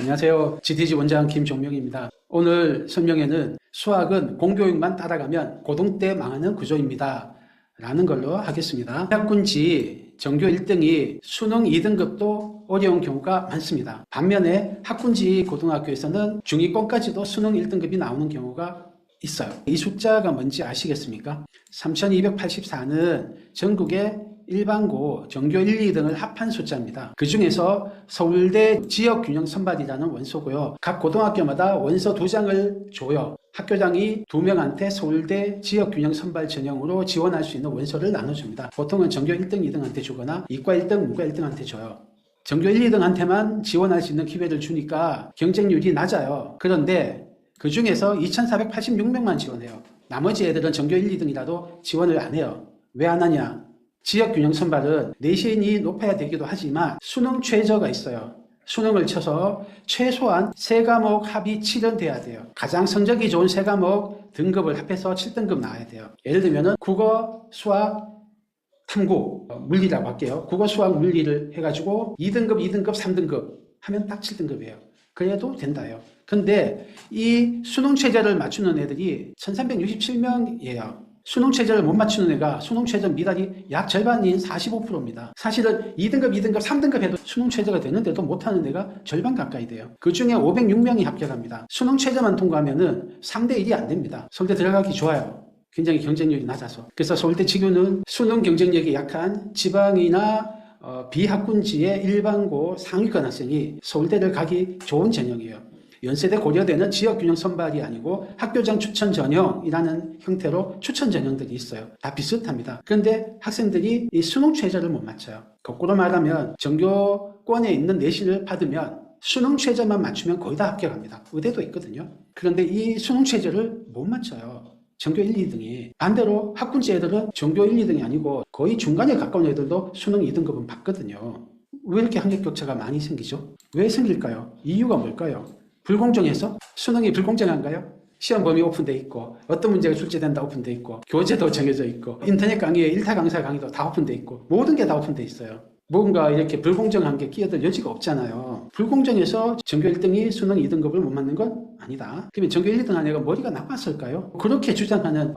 안녕하세요. GTG 원장 김종명입니다. 오늘 설명에는 수학은 공교육만 따라가면 고등 때 망하는 구조입니다. 라는 걸로 하겠습니다. 학군지 전교 1등이 수능 2등급도 어려운 경우가 많습니다. 반면에 학군지 고등학교에서는 중위권까지도 수능 1등급이 나오는 경우가 있어요. 이 숫자가 뭔지 아시겠습니까? 3284는 전국의 일반고 전교 1, 2등을 합한 숫자입니다. 그 중에서 서울대 지역균형 선발이라는 원소고요. 각 고등학교마다 원서 2장을 줘요. 학교장이 2명한테 서울대 지역균형 선발 전형으로 지원할 수 있는 원서를 나눠줍니다. 보통은 전교 1등, 2등한테 주거나 이과 1등, 문과 1등한테 줘요. 전교 1, 2등한테만 지원할 수 있는 기회를 주니까 경쟁률이 낮아요. 그런데 그 중에서 2486명만 지원해요. 나머지 애들은 전교 1, 2등이라도 지원을 안 해요. 왜 안 하냐? 지역균형 선발은 내신이 높아야 되기도 하지만 수능 최저가 있어요. 수능을 쳐서 최소한 3과목 합이 7은 돼야 돼요. 가장 성적이 좋은 3과목 등급을 합해서 7등급 나와야 돼요. 예를 들면 국어, 수학, 탐구, 물리라고 할게요. 국어, 수학, 물리를 해가지고 2등급, 2등급, 3등급 하면 딱 7등급이에요. 그래도 된다요. 근데 이 수능 최저를 맞추는 애들이 1367명이에요. 수능 최저를 못 맞추는 애가 수능 최저 미달이 약 절반인 45%입니다. 사실은 2등급, 2등급, 3등급 해도 수능 최저가 되는데도 못하는 애가 절반 가까이 돼요. 그 중에 506명이 합격합니다. 수능 최저만 통과하면은 3대 1이 안 됩니다. 서울대 들어가기 좋아요. 굉장히 경쟁력이 낮아서. 그래서 서울대 지교는 수능 경쟁력이 약한 지방이나 비학군지의 일반고 상위권 학생이 서울대를 가기 좋은 전형이에요. 연세대 고려대는 지역균형 선발이 아니고 학교장 추천 전형이라는 형태로 추천 전형들이 있어요. 다 비슷합니다. 그런데 학생들이 이 수능 최저를 못 맞춰요. 거꾸로 말하면 전교권에 있는 내신을 받으면 수능 최저만 맞추면 거의 다 합격합니다. 의대도 있거든요. 그런데 이 수능 최저를 못 맞춰요. 전교 1, 2등이. 반대로 학군지 애들은 전교 1, 2등이 아니고 거의 중간에 가까운 애들도 수능 2등급은 받거든요. 왜 이렇게 학력 격차가 많이 생기죠? 왜 생길까요? 이유가 뭘까요? 불공정해서? 수능이 불공정한가요? 시험 범위 오픈돼 있고 어떤 문제가 출제된다 오픈돼 있고 교재도 정해져 있고 인터넷 강의에 일타 강사 강의도 다 오픈돼 있고 모든 게 다 오픈돼 있어요. 뭔가 이렇게 불공정한 게 끼어들 여지가 없잖아요. 불공정해서 전교 1등이 수능 2등급을 못 맞는 건 아니다. 그러면 전교 1, 2등 한 애가 머리가 나빴을까요? 그렇게 주장하는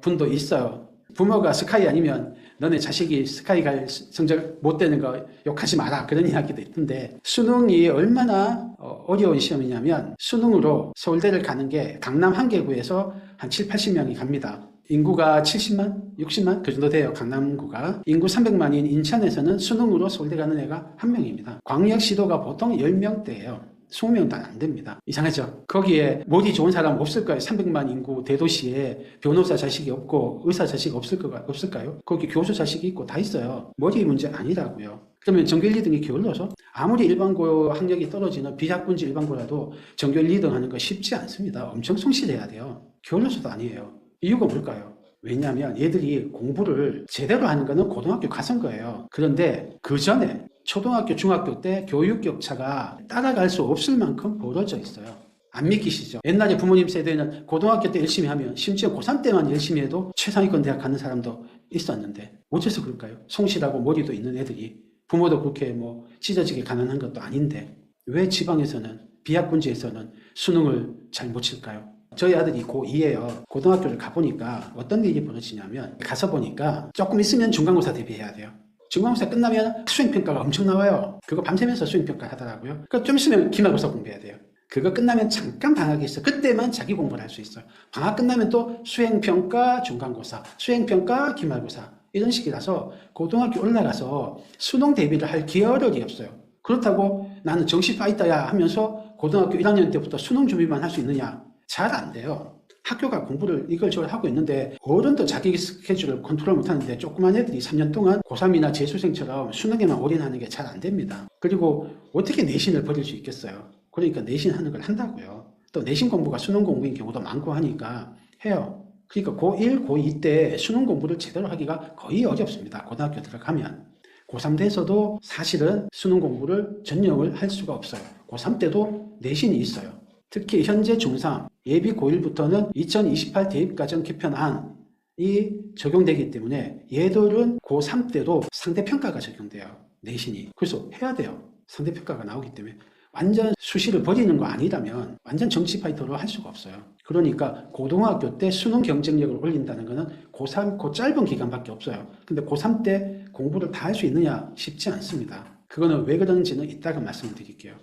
분도 있어요. 부모가 스카이 아니면 너네 자식이 스카이 갈 성적 못 되는 거 욕하지 마라. 그런 이야기도 있던데 수능이 얼마나 어려운 시험이냐면 수능으로 서울대를 가는 게 강남 한 개구에서 한 7, 80명이 갑니다. 인구가 70만, 60만 그 정도 돼요. 강남구가. 인구 300만인 인천에서는 수능으로 서울대 가는 애가 한 명입니다. 광역시도가 보통 10명대예요. 20명도 안 됩니다. 이상하죠? 거기에 머리 좋은 사람 없을 거예요. 300만 인구 대도시에 변호사 자식이 없고 의사 자식이 없을까요? 거기 교수 자식이 있고 다 있어요. 머리 문제 아니라고요. 그러면 전교 1, 2등이 게을러서? 아무리 일반고 학력이 떨어지는 비학군지 일반고라도 전교 1, 2등 하는 거 쉽지 않습니다. 엄청 성실해야 돼요. 게을러서도 아니에요. 이유가 뭘까요? 왜냐하면 얘들이 공부를 제대로 하는 거는 고등학교 가서인 거예요. 그런데 그 전에 초등학교, 중학교 때 교육 격차가 따라갈 수 없을 만큼 벌어져 있어요. 안 믿기시죠? 옛날에 부모님 세대는 고등학교 때 열심히 하면 심지어 고3 때만 열심히 해도 최상위권 대학 가는 사람도 있었는데 어째서 그럴까요? 성실하고 머리도 있는 애들이 부모도 그렇게 찢어지게 가난한 것도 아닌데 왜 지방에서는 비학군지에서는 수능을 잘 못 칠까요? 저희 아들이 고2예요. 고등학교를 가보니까 어떤 일이 벌어지냐면 가서 보니까 조금 있으면 중간고사 대비해야 돼요. 중간고사 끝나면 수행평가가 엄청 나와요. 그거 밤새면서 수행평가 하더라고요. 그러니까 좀 있으면 기말고사 공부해야 돼요. 그거 끝나면 잠깐 방학이 있어. 그때만 자기 공부를 할 수 있어요. 방학 끝나면 또 수행평가, 중간고사, 수행평가, 기말고사 이런 식이라서 고등학교 올라가서 수능 대비를 할 기여력이 없어요. 그렇다고 나는 정시 파이터야 하면서 고등학교 1학년 때부터 수능 준비만 할 수 있느냐? 잘 안 돼요. 학교가 공부를 이걸저걸 하고 있는데 어른도 자기 스케줄을 컨트롤 못하는데 조그만 애들이 3년 동안 고3이나 재수생처럼 수능에만 올인하는 게 잘 안 됩니다. 그리고 어떻게 내신을 버릴 수 있겠어요? 그러니까 내신하는 걸 한다고요. 또 내신 공부가 수능 공부인 경우도 많고 하니까 해요. 그러니까 고1, 고2 때 수능 공부를 제대로 하기가 거의 어렵습니다. 고등학교 들어가면. 고3 돼서도 사실은 수능 공부를 전형을 할 수가 없어요. 고3 때도 내신이 있어요. 특히 현재 중3, 예비 고1부터는 2028 대입과정 개편안이 적용되기 때문에 얘들은 고3 때도 상대평가가 적용돼요. 내신이. 그래서 해야 돼요. 상대평가가 나오기 때문에. 완전 수시를 버리는 거 아니라면 완전 정치 파이터로 할 수가 없어요. 그러니까 고등학교 때 수능 경쟁력을 올린다는 것은 고3, 그 짧은 기간밖에 없어요. 근데 고3 때 공부를 다 할 수 있느냐? 쉽지 않습니다. 그거는 왜 그런지는 이따가 말씀을 드릴게요.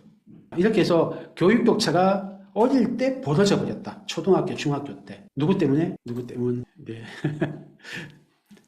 이렇게 해서 교육 격차가 어릴 때 벌어져 버렸다. 초등학교, 중학교 때. 누구 때문에? 누구 때문에? 네.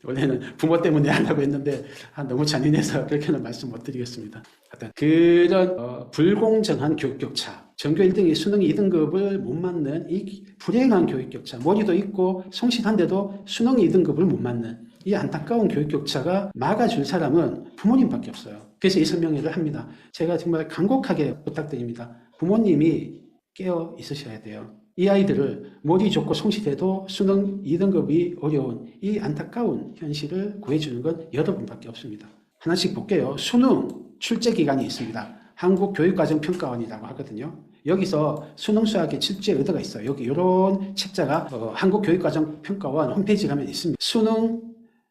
원래는 부모 때문에 하려고 했는데 너무 잔인해서 그렇게는 말씀 못 드리겠습니다. 하여튼 그런 불공정한 교육 격차, 전교 1등이 수능 2등급을 못 맞는 이 불행한 교육 격차, 머리도 있고 성실한데도 수능 2등급을 못 맞는 이 안타까운 교육 격차가 막아줄 사람은 부모님밖에 없어요. 그래서 이 설명회를 합니다. 제가 정말 간곡하게 부탁드립니다. 부모님이 깨어 있으셔야 돼요. 이 아이들을 머리 좋고 성실해도 수능 2등급이 어려운 이 안타까운 현실을 구해주는 건 여러분밖에 없습니다. 하나씩 볼게요. 수능 출제 기간이 있습니다. 한국교육과정평가원이라고 하거든요. 여기서 수능 수학의 출제 의도가 있어요. 여기 이런 책자가 한국교육과정평가원 홈페이지 가면 있습니다. 수능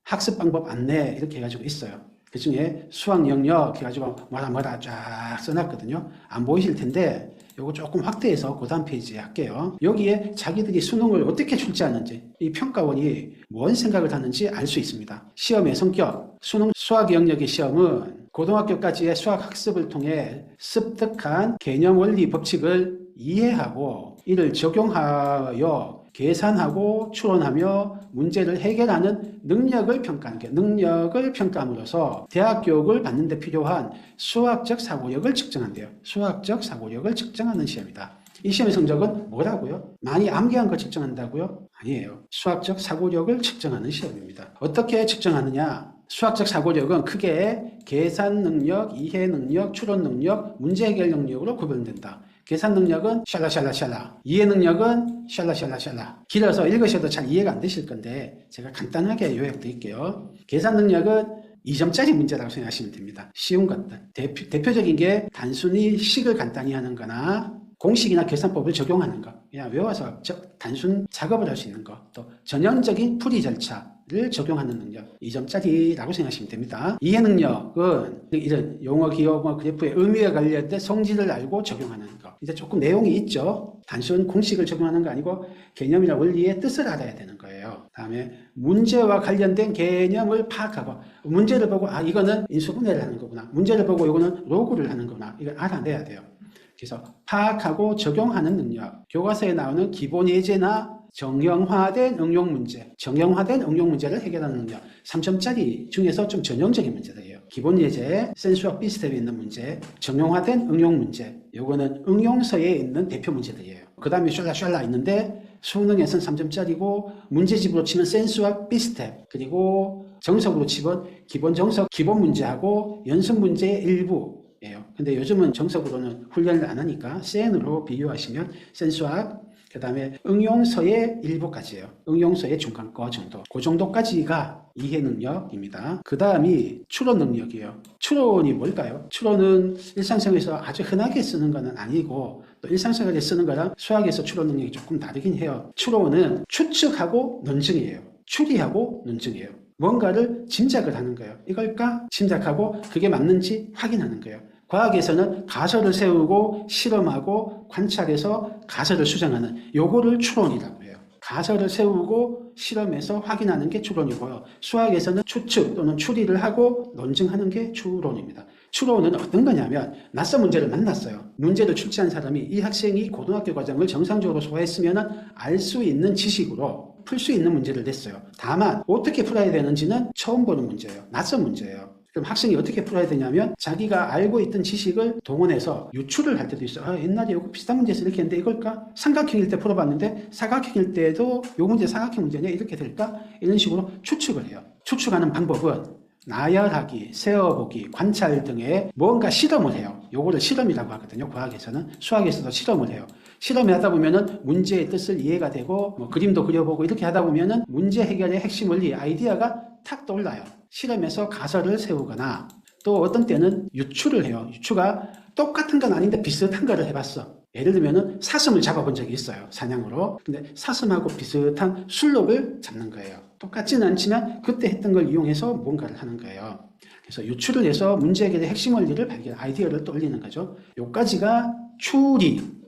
학습 방법 안내 이렇게 해가지고 있어요. 그 중에 수학 영역 해가지고 뭐라 쫙 써놨거든요. 안 보이실 텐데 요거 조금 확대해서 그 다음 페이지에 할게요. 여기에 자기들이 수능을 어떻게 출제하는지, 이 평가원이 뭔 생각을 하는지 알 수 있습니다. 시험의 성격, 수능 수학 영역의 시험은 고등학교까지의 수학 학습을 통해 습득한 개념 원리 법칙을 이해하고 이를 적용하여 계산하고 추론하며 문제를 해결하는 능력을 평가하는 게 능력을 평가함으로써 대학 교육을 받는 데 필요한 수학적 사고력을 측정한대요. 수학적 사고력을 측정하는 시험이다. 이 시험의 성적은 뭐라고요? 많이 암기한 걸 측정한다고요? 아니에요. 수학적 사고력을 측정하는 시험입니다. 어떻게 측정하느냐? 수학적 사고력은 크게 계산 능력, 이해 능력, 추론 능력, 문제 해결 능력으로 구분된다. 계산 능력은 샬라샬라샬라, 이해 능력은 샬라샬라샬라. 길어서 읽으셔도 잘 이해가 안 되실 건데 제가 간단하게 요약드릴게요. 계산 능력은 2점짜리 문제라고 생각하시면 됩니다. 쉬운 것들. 대표적인 게 단순히 식을 간단히 하는 거나 공식이나 계산법을 적용하는 거. 그냥 외워서 단순 작업을 할 수 있는 거. 또 전형적인 풀이 절차를 적용하는 능력. 2점짜리라고 생각하시면 됩니다. 이해 능력은 이런 용어, 기호, 그래프의 의미와 관련된 성질을 알고 적용하는 거. 이제 조금 내용이 있죠. 단순 공식을 적용하는 거 아니고 개념이나 원리의 뜻을 알아야 되는 거예요. 다음에 문제와 관련된 개념을 파악하고 문제를 보고 이거는 인수분해를 하는 거구나. 문제를 보고 이거는 로그를 하는 거구나. 이걸 알아내야 돼요. 그래서 파악하고 적용하는 능력, 교과서에 나오는 기본 예제나 정형화된 응용 문제, 정형화된 응용 문제를 해결하는 능력, 3점짜리 중에서 좀 전형적인 문제들이에요. 기본 예제, 센스와 비슷해 있는 문제, 정형화된 응용 문제, 요거는 응용서에 있는 대표 문제들이에요. 그 다음에 샬라샬라 있는데 수능에서는 3점짜리고 문제집으로 치면 센스와 비슷해. 그리고 정석으로 치면 기본 정석, 기본 문제하고 연습 문제의 일부. 근데 요즘은 정석으로는 훈련을 안 하니까 센으로 비교하시면 센수학, 그 다음에 응용서의 일부까지예요. 응용서의 중간거 정도. 그 정도까지가 이해 능력입니다. 그 다음이 추론 능력이에요. 추론이 뭘까요? 추론은 일상생활에서 아주 흔하게 쓰는 거는 아니고 또 일상생활에 쓰는 거랑 수학에서 추론 능력이 조금 다르긴 해요. 추론은 추측하고 논증이에요. 추리하고 논증이에요. 뭔가를 짐작을 하는 거예요. 이걸까? 짐작하고 그게 맞는지 확인하는 거예요. 과학에서는 가설을 세우고 실험하고 관찰해서 가설을 수정하는 요거를 추론이라고 해요. 가설을 세우고 실험해서 확인하는 게 추론이고요. 수학에서는 추측 또는 추리를 하고 논증하는 게 추론입니다. 추론은 어떤 거냐면 낯선 문제를 만났어요. 문제를 출제한 사람이 이 학생이 고등학교 과정을 정상적으로 소화했으면 알 수 있는 지식으로 풀 수 있는 문제를 냈어요. 다만 어떻게 풀어야 되는지는 처음 보는 문제예요. 낯선 문제예요. 그럼 학생이 어떻게 풀어야 되냐면 자기가 알고 있던 지식을 동원해서 유추를 할 때도 있어요. 옛날에 이거 비슷한 문제에서 이렇게 했는데 이걸까? 삼각형일 때 풀어봤는데 사각형일 때도 이 문제 사각형 문제냐? 이렇게 될까? 이런 식으로 추측을 해요. 추측하는 방법은 나열하기, 세어보기, 관찰 등의 뭔가 실험을 해요. 요거를 실험이라고 하거든요. 과학에서는. 수학에서도 실험을 해요. 실험을 하다 보면은 문제의 뜻을 이해가 되고 그림도 그려보고 이렇게 하다 보면은 문제 해결의 핵심 원리, 아이디어가 탁 떠올라요. 실험에서 가설을 세우거나 또 어떤 때는 유추를 해요. 유추가 똑같은 건 아닌데 비슷한 거를 해봤어. 예를 들면은 사슴을 잡아본 적이 있어요. 사냥으로. 근데 사슴하고 비슷한 술록을 잡는 거예요. 똑같지는 않지만 그때 했던 걸 이용해서 뭔가를 하는 거예요. 그래서 유추를 해서 문제 해결의 핵심 원리를 발견, 아이디어를 떠올리는 거죠. 요까지가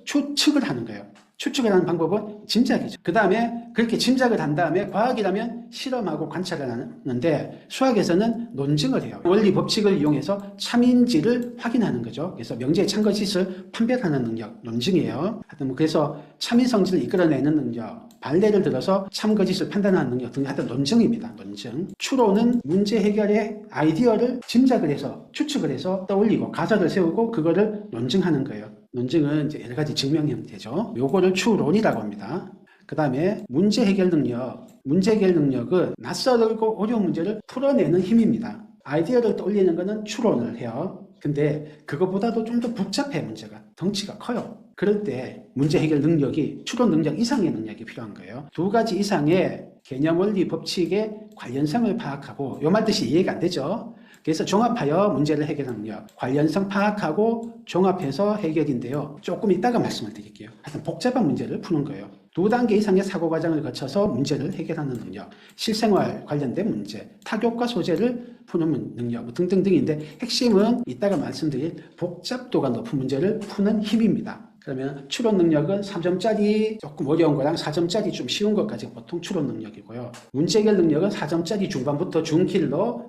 추측을 하는 거예요. 추측을 하는 방법은 짐작이죠. 그 다음에 그렇게 짐작을 한 다음에 과학이라면 실험하고 관찰을 하는데 수학에서는 논증을 해요. 원리 법칙을 이용해서 참인지를 확인하는 거죠. 그래서 명제의 참거짓을 판별하는 능력, 논증이에요. 하여튼 뭐 그래서 참인성질을 이끌어내는 능력, 반례를 들어서 참거짓을 판단하는 능력 등 하여튼 논증입니다. 논증. 추론은 문제 해결의 아이디어를 짐작을 해서 추측을 해서 떠올리고 가설을 세우고 그거를 논증하는 거예요. 논증은 이제 여러 가지 증명 형태죠. 요거를 추론이라고 합니다. 그 다음에 문제 해결 능력. 문제 해결 능력은 낯설고 어려운 문제를 풀어내는 힘입니다. 아이디어를 떠올리는 거는 추론을 해요. 근데 그것보다도 좀 더 복잡해, 문제가. 덩치가 커요. 그럴 때 문제 해결 능력이 추론 능력 이상의 능력이 필요한 거예요. 두 가지 이상의 개념 원리 법칙의 관련성을 파악하고, 요 말 뜻이 이해가 안 되죠. 그래서 종합하여 문제를 해결하는 능력, 관련성 파악하고 종합해서 해결인데요. 조금 이따가 말씀을 드릴게요. 하여튼 복잡한 문제를 푸는 거예요. 두 단계 이상의 사고 과정을 거쳐서 문제를 해결하는 능력, 실생활 관련된 문제, 타격과 소재를 푸는 능력 뭐 등등등인데 핵심은 이따가 말씀드릴 복잡도가 높은 문제를 푸는 힘입니다. 그러면 추론 능력은 3점짜리 조금 어려운 거랑 4점짜리 좀 쉬운 것까지 보통 추론 능력이고요. 문제 해결 능력은 4점짜리 중반부터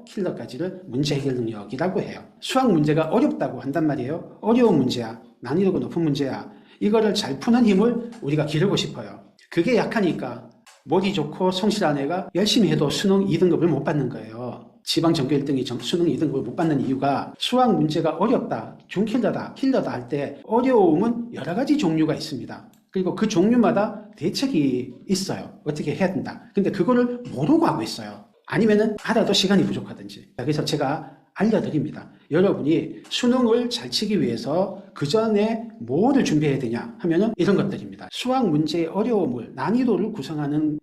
킬러까지를 문제 해결 능력이라고 해요. 수학 문제가 어렵다고 한단 말이에요. 어려운 문제야. 난이도가 높은 문제야. 이거를 잘 푸는 힘을 우리가 기르고 싶어요. 그게 약하니까 머리 좋고 성실한 애가 열심히 해도 수능 2등급을 못 받는 거예요. 지방전교 1등이 수능 2등급을 못 받는 이유가 수학 문제가 어렵다, 중킬러다, 킬러다 할 때 어려움은 여러 가지 종류가 있습니다. 그리고 그 종류마다 대책이 있어요. 어떻게 해야 된다. 근데 그거를 모르고 하고 있어요. 아니면은 알아도 시간이 부족하든지. 그래서 제가 알려드립니다. 여러분이 수능을 잘 치기 위해서 그 전에 뭐를 준비해야 되냐 하면은 이런 것들입니다. 수학 문제의 어려움을, 난이도를 구성하는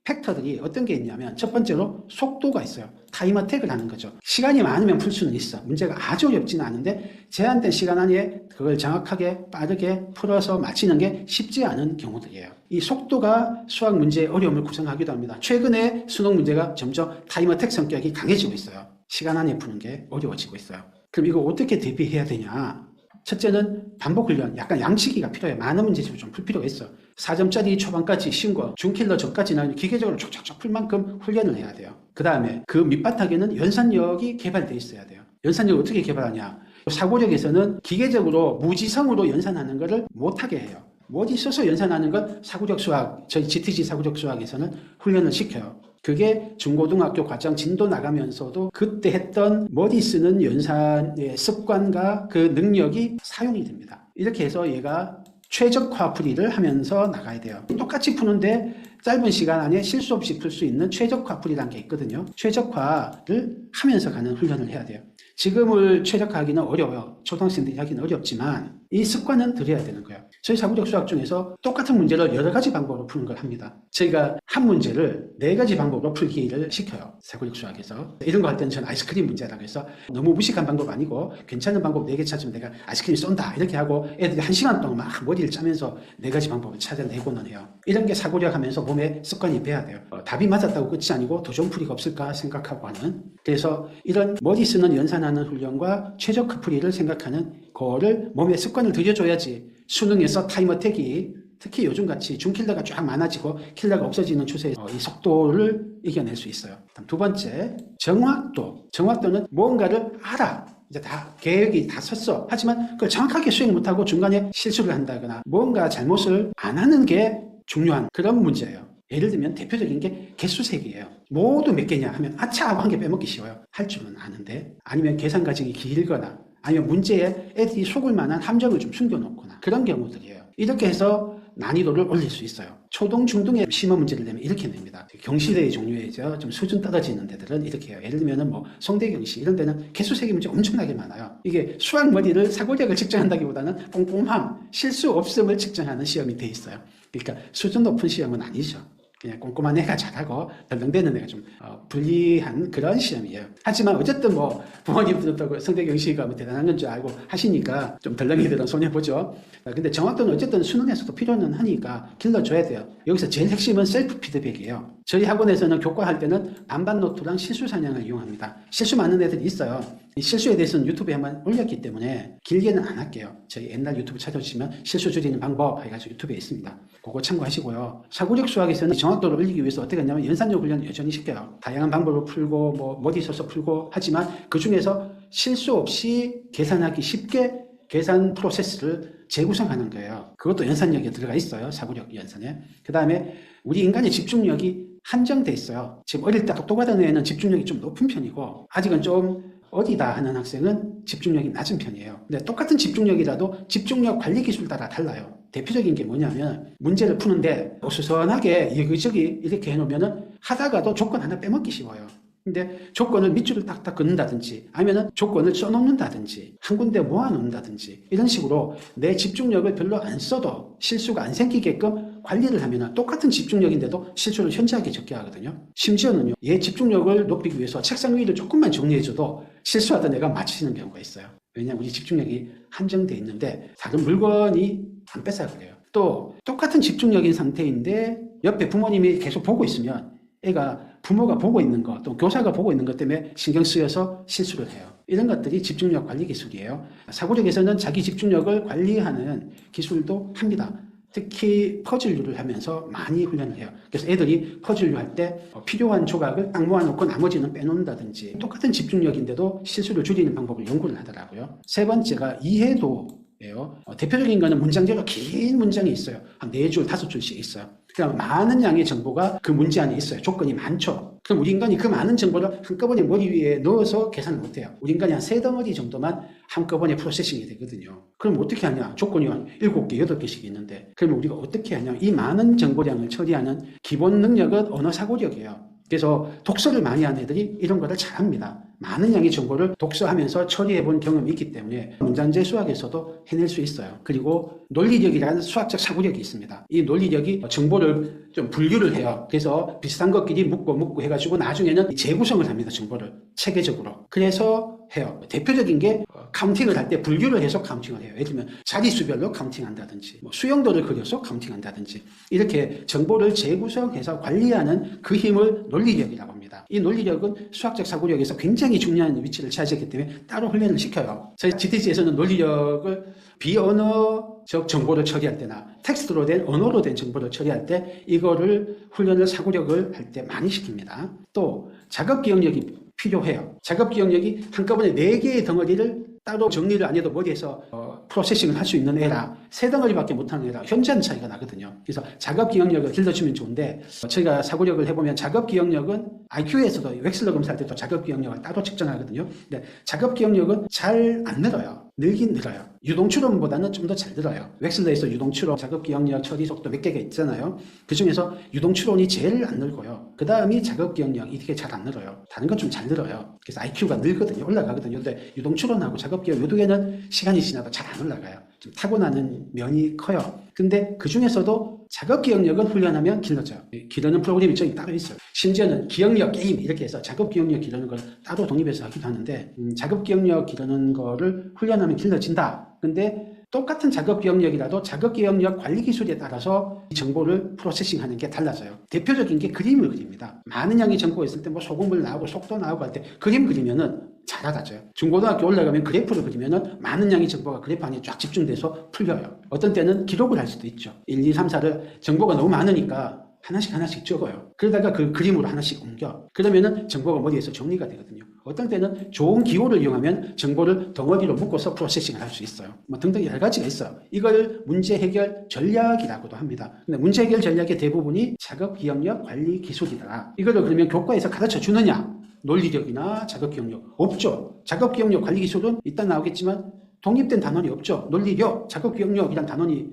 팩터들이 어떤 게 있냐면 첫 번째로 속도가 있어요. 타임 어택을 하는 거죠. 시간이 많으면 풀 수는 있어. 문제가 아주 어렵지는 않은데 제한된 시간 안에 그걸 정확하게 빠르게 풀어서 맞히는 게 쉽지 않은 경우들이에요. 이 속도가 수학 문제의 어려움을 구성하기도 합니다. 최근에 수능 문제가 점점 타임 어택 성격이 강해지고 있어요. 시간 안에 푸는 게 어려워지고 있어요. 그럼 이거 어떻게 대비해야 되냐? 첫째는 반복 훈련, 약간 양치기가 필요해요. 많은 문제집을 좀 풀 필요가 있어. 4점짜리 초반까지 쉬운 거, 중킬러 전까지는 기계적으로 촉촉촉 풀 만큼 훈련을 해야 돼요. 그 다음에 그 밑바닥에는 연산력이 개발되어 있어야 돼요. 연산력을 어떻게 개발하냐? 사고력에서는 기계적으로 무지성으로 연산하는 것을 못하게 해요. 머리 써서 연산하는 건 사고력 수학, 저희 GTG 사고력 수학에서는 훈련을 시켜요. 그게 중고등학교 과정 진도 나가면서도 그때 했던 머리 쓰는 연산의 습관과 그 능력이 사용이 됩니다. 이렇게 해서 얘가 최적화 풀이를 하면서 나가야 돼요. 똑같이 푸는데 짧은 시간 안에 실수 없이 풀 수 있는 최적화 풀이라는 게 있거든요. 최적화를 하면서 가는 훈련을 해야 돼요. 지금을 최적화하기는 어려워요. 초등학생들이 하기는 어렵지만 이 습관은 들여야 되는 거예요. 저희 사고력 수학 중에서 똑같은 문제를 여러 가지 방법으로 푸는 걸 합니다. 저희가 한 문제를 4가지 방법으로 풀기를 시켜요. 사고력 수학에서. 이런 거 할 때는 저는 아이스크림 문제라고 해서 너무 무식한 방법 아니고 괜찮은 방법 4개 찾으면 내가 아이스크림 쏜다 이렇게 하고 애들이 1시간 동안 막 머리를 짜면서 4가지 방법을 찾아내고는 해요. 이런 게 사고력 하면서 몸에 습관이 배야 돼요. 답이 맞았다고 끝이 아니고 더 좋은 풀이가 없을까 생각하고 하는. 그래서 이런 머리 쓰는 연산하는 훈련과 최적화 풀이를 생각하는 거를 몸에 습관을 들여줘야지 수능에서 타임 어택이 특히 요즘같이 중킬러가 쫙 많아지고 킬러가 없어지는 추세에서 이 속도를 이겨낼 수 있어요. 두 번째, 정확도. 정확도는 뭔가를 알아. 이제 다 계획이 다 섰어. 하지만 그걸 정확하게 수행 못하고 중간에 실수를 한다거나 뭔가 잘못을 안 하는 게 중요한 그런 문제예요. 예를 들면 대표적인 게 개수색이에요. 모두 몇 개냐 하면 아차 하고 한 개 빼먹기 쉬워요. 할 줄은 아는데. 아니면 계산 과정이 길거나 아니면 문제에 애들이 속을 만한 함정을 좀 숨겨놓거나 그런 경우들이에요. 이렇게 해서 난이도를 올릴 수 있어요. 초등, 중등의 심한 문제를 내면 이렇게 냅니다. 경시대의 종류에죠. 좀 수준 떨어지는 데들은 이렇게 해요. 예를 들면은 뭐 성대경시 이런 데는 개수세기 문제 엄청나게 많아요. 이게 수학 머리를 사고력을 측정한다기보다는 꼼꼼함, 실수 없음을 측정하는 시험이 돼 있어요. 그러니까 수준 높은 시험은 아니죠. 그냥 꼼꼼한 애가 잘하고 덜렁대는 애가 좀 불리한 그런 시험이에요. 하지만 어쨌든 뭐 부모님들도 성대경시가 뭐 대단한 건 줄 알고 하시니까 좀 덜렁이들은 손해보죠. 근데 정확도는 어쨌든 수능에서도 필요는 하니까 길러줘야 돼요. 여기서 제일 핵심은 셀프 피드백이에요. 저희 학원에서는 교과할 때는 반반 노트랑 실수 사냥을 이용합니다. 실수 많은 애들이 있어요. 이 실수에 대해서는 유튜브에 한번 올렸기 때문에 길게는 안 할게요. 저희 옛날 유튜브 찾아주시면 실수 줄이는 방법 해가지고 유튜브에 있습니다. 그거 참고하시고요. 사고력 수학에서는 정확도를 올리기 위해서 어떻게 하냐면 연산력 훈련을 여전히 시켜요. 다양한 방법을 풀고 뭐 머리 써서 풀고 하지만 그 중에서 실수 없이 계산하기 쉽게 계산 프로세스를 재구성하는 거예요. 그것도 연산력에 들어가 있어요. 사고력 연산에. 그 다음에 우리 인간의 집중력이 한정돼 있어요. 지금 어릴 때 똑똑하던 애는 집중력이 좀 높은 편이고 아직은 좀 어리다 하는 학생은 집중력이 낮은 편이에요. 근데 똑같은 집중력이라도 집중력 관리 기술 따라 달라요. 대표적인 게 뭐냐면 문제를 푸는데 어수선하게 여기저기 이렇게 해놓으면 하다가도 조건 하나 빼먹기 쉬워요. 근데 조건을 밑줄을 딱딱 긋는다든지 아니면 조건을 써놓는다든지 한 군데 모아놓는다든지 이런 식으로 내 집중력을 별로 안 써도 실수가 안 생기게끔 관리를 하면 똑같은 집중력인데도 실수를 현저하게 적게 하거든요. 심지어는요, 얘 집중력을 높이기 위해서 책상 위를 조금만 정리해줘도 실수하던 애가 맞추는 경우가 있어요. 왜냐하면 우리 집중력이 한정돼 있는데 다른 물건이 안 뺏어 그래요. 또 똑같은 집중력인 상태인데 옆에 부모님이 계속 보고 있으면 애가 부모가 보고 있는 것, 또 교사가 보고 있는 것 때문에 신경 쓰여서 실수를 해요. 이런 것들이 집중력 관리 기술이에요. 사고력에서는 자기 집중력을 관리하는 기술도 합니다. 특히 퍼즐류를 하면서 많이 훈련을 해요. 그래서 애들이 퍼즐류 할 때 필요한 조각을 딱 모아놓고 나머지는 빼놓는다든지 똑같은 집중력인데도 실수를 줄이는 방법을 연구를 하더라고요. 세 번째가 이해도예요. 대표적인 거는 문장제로 긴 문장이 있어요. 한 4줄, 5줄씩 있어요. 그럼 많은 양의 정보가 그 문제 안에 있어요. 조건이 많죠. 그럼 우리 인간이 그 많은 정보를 한꺼번에 머리 위에 넣어서 계산을 못해요. 우리 인간이 한 3덩어리 정도만 한꺼번에 프로세싱이 되거든요. 그럼 어떻게 하냐? 조건이 한 7개, 8개씩 있는데 그러면 우리가 어떻게 하냐? 이 많은 정보량을 처리하는 기본 능력은 언어 사고력이에요. 그래서 독서를 많이 하는 애들이 이런 거를 잘합니다. 많은 양의 정보를 독서하면서 처리해 본 경험이 있기 때문에 문장제 수학에서도 해낼 수 있어요. 그리고 논리력이라는 수학적 사고력이 있습니다. 이 논리력이 정보를 좀 분류를 해요. 그래서 비슷한 것끼리 묶고 해가지고 나중에는 재구성을 합니다. 정보를 체계적으로. 그래서 해요. 대표적인 게 카운팅을 할 때 분류를 해서 카운팅을 해요. 예를 들면 자릿수별로 카운팅한다든지 수영도를 그려서 카운팅한다든지 이렇게 정보를 재구성해서 관리하는 그 힘을 논리력이라고 합니다. 이 논리력은 수학적 사고력에서 굉장히 중요한 위치를 차지했기 때문에 따로 훈련을 시켜요. 저희 GTC에서는 논리력을 비언어적 정보를 처리할 때나 텍스트로 된 언어로 된 정보를 처리할 때 이거를 훈련을 사고력을 할 때 많이 시킵니다. 또 작업 기억력이 필요해요. 작업 기억력이 한꺼번에 4개의 덩어리를 따로 정리를 안 해도 머리에서 프로세싱을 할 수 있는 애라 3덩어리밖에 못하는 애라 현저한 차이가 나거든요. 그래서 작업 기억력을 길러주면 좋은데 저희가 사고력을 해보면 작업 기억력은 IQ에서도 웩슬러 검사할 때도 작업 기억력을 따로 측정하거든요. 근데 작업 기억력은 잘 안 늘어요. 늘긴 늘어요. 유동추론보다는 좀 더 잘 늘어요. 웩슬러에서 유동추론, 작업 기억력, 처리 속도 몇 개가 있잖아요. 그 중에서 유동추론이 제일 안 늘고요. 그 다음이 작업 기억력, 이게 잘 안 늘어요. 다른 건 좀 잘 늘어요. 그래서 IQ가 늘거든요. 올라가거든요. 근데 유동추론하고 작업 기억, 요 두 개는 시간이 지나도 잘 안 올라가요. 좀 타고나는 면이 커요. 근데 그 중에서도 작업 기억력은 훈련하면 길러져요. 기르는 프로그램이 저기 따로 있어요. 심지어는 기억력 게임 이렇게 해서 작업 기억력 기르는 걸 따로 독립해서 하기도 하는데 작업 기억력 기르는 거를 훈련하면 길러진다. 근데 똑같은 작업 기억력이라도 작업 기억력 관리 기술에 따라서 이 정보를 프로세싱하는 게 달라져요. 대표적인 게 그림을 그립니다. 많은 양의 정보가 있을 때 뭐 소금을 나오고 속도 나오고 할 때 그림 그리면은 잘 알아져요. 중고등학교 올라가면 그래프를 그리면은 많은 양의 정보가 그래프 안에 쫙 집중돼서 풀려요. 어떤 때는 기록을 할 수도 있죠. 1, 2, 3, 4를 정보가 너무 많으니까 하나씩 적어요. 그러다가 그 그림으로 하나씩 옮겨. 그러면은 정보가 머리에서 정리가 되거든요. 어떤 때는 좋은 기호를 이용하면 정보를 덩어리로 묶어서 프로세싱을 할 수 있어요. 뭐 등등 여러 가지가 있어요. 이걸 문제 해결 전략이라고도 합니다. 근데 문제 해결 전략의 대부분이 작업 기억력 관리 기술이다. 이거를 그러면 교과에서 가르쳐 주느냐? 논리력이나 작업 기억력 없죠. 작업 기억력 관리 기술은 이따 나오겠지만 독립된 단원이 없죠. 논리력, 작업 기억력이란 단원이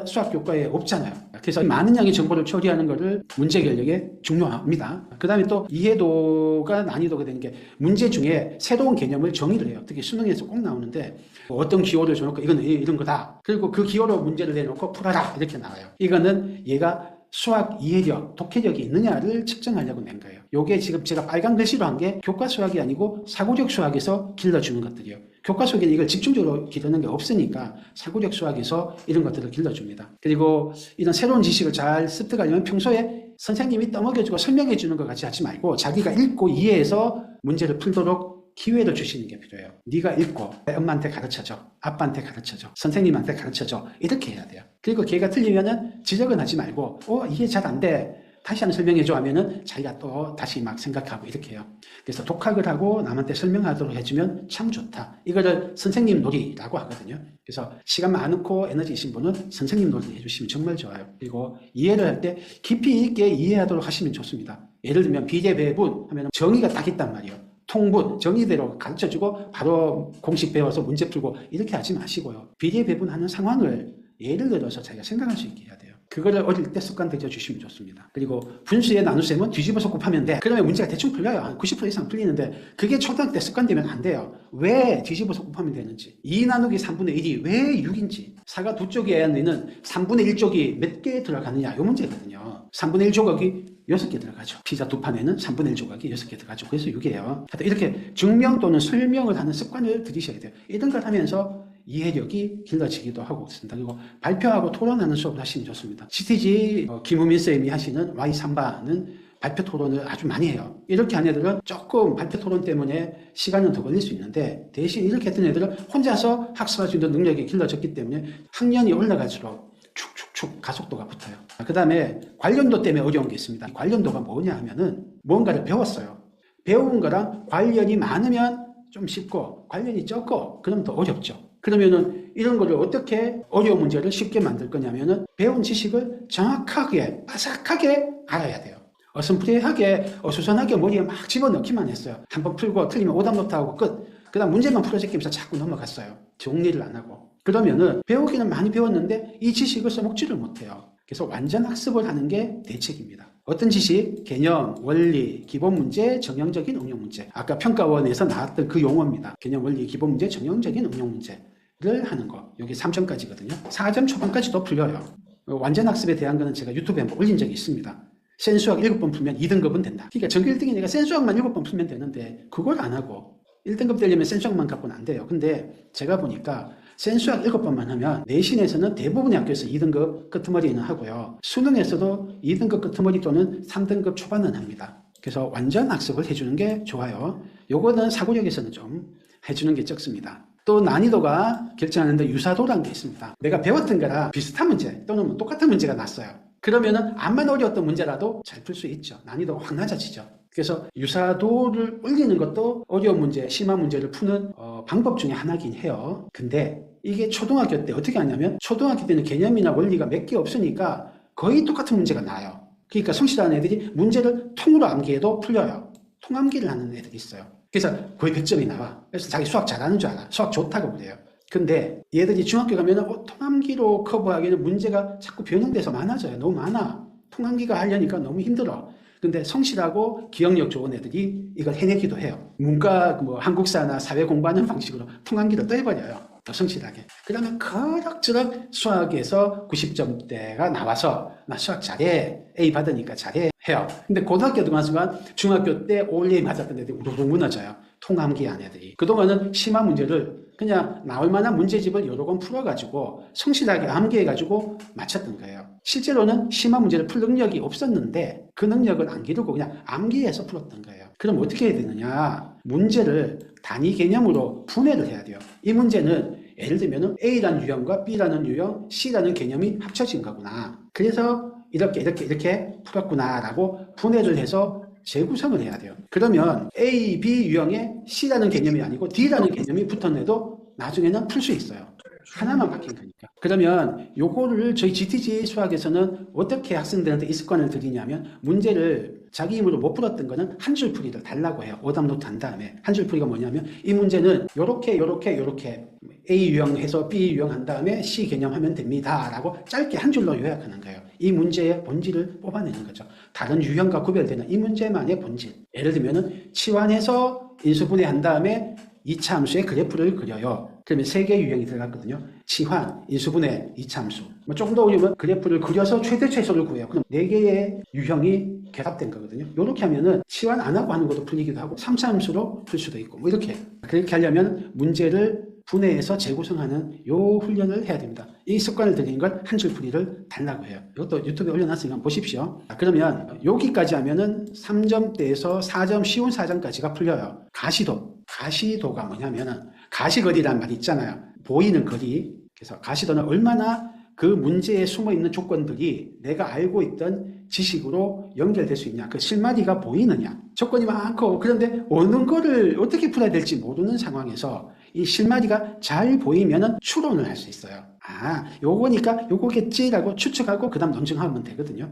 수학 교과에 없잖아요. 그래서 많은 양의 정보를 처리하는 것을 문제 해결력에 중요합니다. 그 다음에 또 이해도가 난이도가 되는 게 문제 중에 새로운 개념을 정의를 해요. 특히 수능에서 꼭 나오는데 어떤 기호를 줘놓고 이건 이런 거다. 그리고 그 기호로 문제를 내놓고 풀어라 이렇게 나와요. 이거는 얘가 수학 이해력, 독해력이 있느냐를 측정하려고 낸 거예요. 요게 지금 제가 빨간 글씨로 한 게 교과 수학이 아니고 사고력 수학에서 길러주는 것들이에요. 교과 수학에는 이걸 집중적으로 기르는 게 없으니까 사고력 수학에서 이런 것들을 길러줍니다. 그리고 이런 새로운 지식을 잘 습득하려면 평소에 선생님이 떠먹여주고 설명해 주는 것 같이 하지 말고 자기가 읽고 이해해서 문제를 풀도록 기회를 주시는 게 필요해요. 네가 읽고 엄마한테 가르쳐줘, 아빠한테 가르쳐줘, 선생님한테 가르쳐줘, 이렇게 해야 돼요. 그리고 걔가 틀리면은 지적은 하지 말고 이해 잘 안 돼, 다시 한번 설명해줘 하면은 자기가 또 다시 막 생각하고 이렇게 해요. 그래서 독학을 하고 남한테 설명하도록 해주면 참 좋다. 이거를 선생님 놀이라고 하거든요. 그래서 시간 많고 에너지 있으신 분은 선생님 놀이 해주시면 정말 좋아요. 그리고 이해를 할 때 깊이 있게 이해하도록 하시면 좋습니다. 예를 들면 비례 배분 하면 정의가 딱 있단 말이에요. 통분, 정의대로 가르쳐주고 바로 공식 배워서 문제 풀고 이렇게 하지 마시고요. 비례 배분하는 상황을 예를 들어서 자기가 생각할 수 있게 해야 돼요. 그거를 어릴 때 습관 들여주시면 좋습니다. 그리고 분수의 나눗셈은 뒤집어서 곱하면 돼. 그러면 문제가 대충 풀려요. 한 90% 이상 풀리는데 그게 초등학교 때 습관되면 안 돼요. 왜 뒤집어서 곱하면 되는지, 2 나누기 3분의 1이 왜 6인지, 사과 두 쪽에 있는 3분의 1쪽이 몇 개 들어가느냐, 이 문제거든요. 3분의 1 조각이 6개 들어가죠. 피자 두 판에는 3분의 1 조각이 6개 들어가죠. 그래서 6이에요. 이렇게 증명 또는 설명을 하는 습관을 들이셔야 돼요. 이런 걸 하면서 이해력이 길러지기도 하고 있습니다. 그리고 발표하고 토론하는 수업을 하시면 좋습니다. CTG 김우민 쌤이 하시는 Y3바는 발표 토론을 아주 많이 해요. 이렇게 한 애들은 조금 발표 토론 때문에 시간은 더 걸릴 수 있는데, 대신 이렇게 했던 애들은 혼자서 학습할 수 있는 능력이 길러졌기 때문에 학년이 올라갈수록 축축축 가속도가 붙어요. 그 다음에 관련도 때문에 어려운 게 있습니다. 관련도가 뭐냐 하면은 뭔가를 배웠어요. 배운 거랑 관련이 많으면 좀 쉽고 관련이 적고 그러면 더 어렵죠. 그러면은 이런 거를 어떻게 어려운 문제를 쉽게 만들 거냐면은 배운 지식을 정확하게 바삭하게 알아야 돼요. 어슴푸레하게 어수선하게 머리에 막 집어넣기만 했어요. 한번 풀고 틀리면 오답노트 하고 끝. 그 다음 문제만 풀어제끼면서 자꾸 넘어갔어요. 정리를 안 하고. 그러면은 배우기는 많이 배웠는데 이 지식을 써먹지를 못해요. 그래서 완전 학습을 하는 게 대책입니다. 어떤 지식, 개념, 원리, 기본 문제, 정형적인 응용 문제. 아까 평가원에서 나왔던 그 용어입니다. 개념, 원리, 기본 문제, 정형적인 응용 문제를 하는 거. 여기 3점까지거든요. 4점 초반까지도 풀려요. 완전 학습에 대한 거는 제가 유튜브에 한번 올린 적이 있습니다. 센수학 7번 풀면 2등급은 된다. 그러니까 전교 1등이 내가 센수학만 7번 풀면 되는데 그걸 안 하고 1등급 되려면 센수학만 갖고는 안 돼요. 근데 제가 보니까 센수학 7번만 하면 내신에서는 대부분의 학교에서 2등급 끄트머리는 하고요. 수능에서도 2등급 끄트머리 또는 3등급 초반은 합니다. 그래서 완전 학습을 해주는 게 좋아요. 요거는 사고력에서는 좀 해주는 게 적습니다. 또 난이도가 결정하는데 유사도라는 게 있습니다. 내가 배웠던 거랑 비슷한 문제 또는 똑같은 문제가 났어요. 그러면은 암만 어려웠던 문제라도 잘 풀 수 있죠. 난이도가 확 낮아지죠. 그래서 유사도를 올리는 것도 어려운 문제, 심한 문제를 푸는 방법 중에 하나긴 해요. 근데 이게 초등학교 때 어떻게 하냐면 초등학교 때는 개념이나 원리가 몇 개 없으니까 거의 똑같은 문제가 나요. 그러니까 성실한 애들이 문제를 통으로 암기해도 풀려요. 통암기를 하는 애들이 있어요. 그래서 거의 100점이 나와. 그래서 자기 수학 잘하는 줄 알아. 수학 좋다고 그래요. 근데 얘들이 중학교 가면은 통암기로 커버하기에는 문제가 자꾸 변형돼서 많아져요. 너무 많아. 통암기가 하려니까 너무 힘들어. 근데 성실하고 기억력 좋은 애들이 이걸 해내기도 해요. 문과, 한국사나 사회 공부하는 방식으로 통암기를 떠해버려요. 더 성실하게. 그러면 그럭저럭 수학에서 90점대가 나와서 나 수학 잘해. A 받으니까 잘해. 해요. 근데 고등학교 들어간 순간 중학교 때 올레 맞았던 애들이 우르르 무너져요. 통암기한 애들이. 그동안은 심한 문제를 그냥 나올 만한 문제집을 여러 권 풀어가지고 성실하게 암기해가지고 맞췄던 거예요. 실제로는 심한 문제를 풀 능력이 없었는데 그 능력을 안 기르고 그냥 암기해서 풀었던 거예요. 그럼 어떻게 해야 되느냐? 문제를 단위 개념으로 분해를 해야 돼요. 이 문제는 예를 들면 A라는 유형과 B라는 유형, C라는 개념이 합쳐진 거구나. 그래서 이렇게 풀었구나 라고 분해를 해서 재구성을 해야 돼요. 그러면 A, B 유형에 C라는 개념이 아니고 D라는 개념이 붙었는데도 나중에는 풀 수 있어요. 하나만 바뀐 거니까. 그러면 요거를 저희 GTG 수학에서는 어떻게 학생들한테 이 습관을 드리냐면 문제를 자기 힘으로 못 풀었던 거는 한 줄 풀이를 달라고 해요. 오답노트 한 다음에 한 줄 풀이가 뭐냐면 이 문제는 요렇게 A 유형 해서 B 유형 한 다음에 C 개념 하면 됩니다 라고 짧게 한 줄로 요약하는 거예요. 이 문제의 본질을 뽑아내는 거죠. 다른 유형과 구별되는 이 문제만의 본질. 예를 들면은 치환해서 인수분해 한 다음에 2차 함수의 그래프를 그려요. 그러면 3개의 유형이 들어갔거든요. 치환, 인수분해, 2차 함수. 조금 더 어려우면 그래프를 그려서 최대 최소를 구해요. 그럼 4개의 유형이 결합된 거거든요. 이렇게 하면은 치환 안 하고 하는 것도 풀리기도 하고 3차 함수로 풀 수도 있고 이렇게. 그렇게 하려면 문제를 분해해서 재구성하는 요 훈련을 해야 됩니다. 이 습관을 들이는 걸 한 줄 풀이를 달라고 해요. 이것도 유튜브에 올려놨으니까 한번 보십시오. 그러면 여기까지 하면은 3점대에서 4점, 쉬운 4점까지가 풀려요. 가시도가 뭐냐면은 가시거리란 말이 있잖아요. 보이는 거리. 그래서 가시도는 얼마나 그 문제에 숨어있는 조건들이 내가 알고 있던 지식으로 연결될 수 있냐. 그 실마리가 보이느냐. 조건이 많고 그런데 어느 거를 어떻게 풀어야 될지 모르는 상황에서 이 실마리가 잘 보이면은 추론을 할 수 있어요. 요거니까 요거겠지라고 추측하고 그 다음 논증하면 되거든요.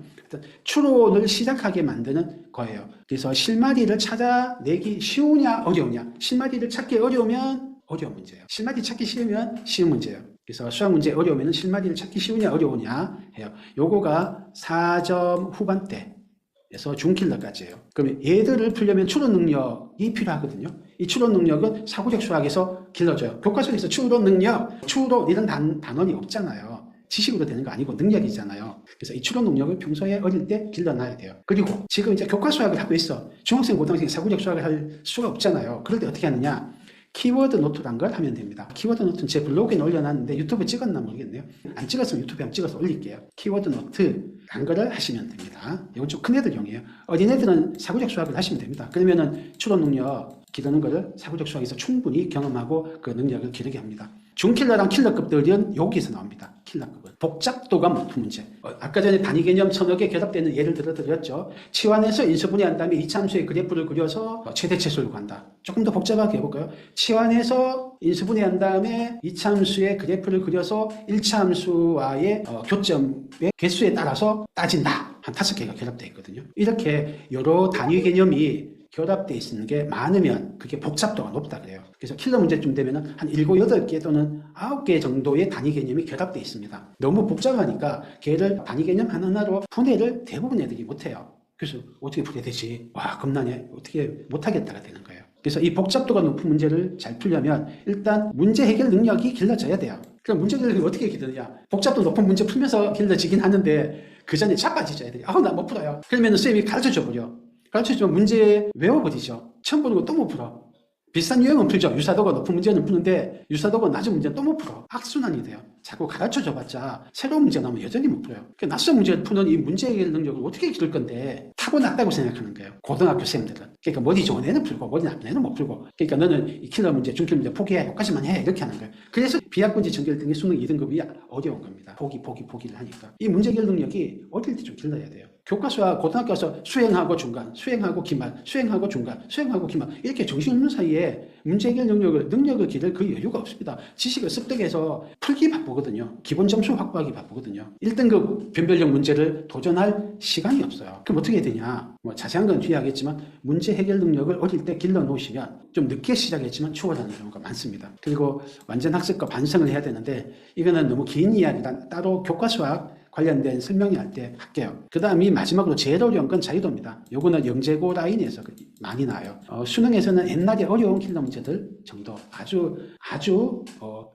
추론을 시작하게 만드는 거예요. 그래서 실마리를 찾아내기 쉬우냐 어려우냐. 실마리를 찾기 어려우면 어려운 문제예요. 실마리 찾기 쉬우면 쉬운 문제예요. 그래서 수학 문제 어려우면 실마리를 찾기 쉬우냐 어려우냐 해요. 요거가 4점 후반대에서 중킬러까지예요. 그러면 얘들을 풀려면 추론 능력이 필요하거든요. 이 추론 능력은 사고력 수학에서 길러져요. 교과서에서 추론 능력, 추론 이런 단원이 없잖아요. 지식으로 되는 거 아니고 능력이잖아요. 그래서 이 추론 능력을 평소에 어릴 때 길러놔야 돼요. 그리고 지금 이제 교과 수학을 하고 있어. 중학생, 고등학생이 사고력 수학을 할 수가 없잖아요. 그럴 때 어떻게 하느냐? 키워드 노트란 걸 하면 됩니다. 키워드 노트는 제 블로그에 올려놨는데 유튜브 찍었나 모르겠네요. 안 찍었으면 유튜브에 한번 찍어서 올릴게요. 키워드 노트란 거를 하시면 됩니다. 이건 좀 큰 애들용이에요. 어린애들은 사고력 수학을 하시면 됩니다. 그러면은 추론 능력 기르는 거를 사고력 수학에서 충분히 경험하고 그 능력을 기르게 합니다. 중킬러랑 킬러급들은 여기서 나옵니다. 킬러급은. 복잡도가 높은 문제. 아까 전에 단위 개념 서너 개 결합되는 예를 들어드렸죠. 치환해서 인수분해한 다음에 이차함수의 그래프를 그려서 최대치수를 구한다. 조금 더 복잡하게 해볼까요? 치환해서 인수분해한 다음에 이차함수의 그래프를 그려서 1차함수와의 교점의 개수에 따라서 따진다. 한 5개가 결합되어 있거든요. 이렇게 여러 단위 개념이 결합되어 있는 게 많으면 그게 복잡도가 높다 그래요. 그래서 킬러 문제쯤 되면 한 7, 8개 또는 9개 정도의 단위 개념이 결합되어 있습니다. 너무 복잡하니까 걔를 단위 개념 하나하나로 분해를 대부분 애들이 못해요. 그래서 어떻게 분해야 되지? 와 겁나네. 어떻게 못하겠다가 되는 거예요. 그래서 이 복잡도가 높은 문제를 잘 풀려면 일단 문제 해결 능력이 길러져야 돼요. 그럼 문제 해결 능력이 어떻게 길러냐? 복잡도 높은 문제 풀면서 길러지긴 하는데 그 전에 자빠지죠 애들이. 나 못 풀어요. 그러면 선생님이 가르쳐줘 버려. 가르쳐주면 문제 외워버리죠. 처음 보는 거 또 못 풀어. 비슷한 유형은 풀죠. 유사도가 높은 문제는 푸는데 유사도가 낮은 문제는 또 못 풀어. 악순환이 돼요. 자꾸 가르쳐줘봤자 새로운 문제 나오면 여전히 못 풀어요. 낯선 문제를 푸는 이 문제 해결 능력을 어떻게 기를 건데 타고났다고 생각하는 거예요. 고등학교 쌤들은. 그러니까 머리 좋은 애는 풀고 머리 나쁜 애는 못 풀고. 그러니까 너는 이 킬러 문제, 중킬러 문제 포기해. 여기까지만 해. 이렇게 하는 거예요. 그래서 비학군지 전교 1등이 수능 2등급이 어려운 겁니다. 포기를 하니까. 이 문제 해결 능력이 어릴 때 좀 길러야 돼요. 교과서와 고등학교에서 수행하고 중간, 수행하고 기말, 수행하고 중간, 수행하고 기말 이렇게 정신없는 사이에 문제 해결 능력을 기를 그 여유가 없습니다. 지식을 습득해서 풀기 바쁘거든요. 기본 점수 확보하기 바쁘거든요. 1등급 변별력 문제를 도전할 시간이 없어요. 그럼 어떻게 해야 되냐? 자세한 건 뒤에 하겠지만 문제 해결 능력을 어릴 때 길러 놓으시면 좀 늦게 시작했지만 추월하는 경우가 많습니다. 그리고 완전 학습과 반성을 해야 되는데 이거는 너무 긴 이야기라 따로 교과수학 관련된 설명할 때 할게요. 그 다음이 마지막으로 제일 어려운 건 자유도입니다. 요거는 영재고 라인에서 많이 나와요. 수능에서는 옛날에 어려운 킬러 문제들 정도 아주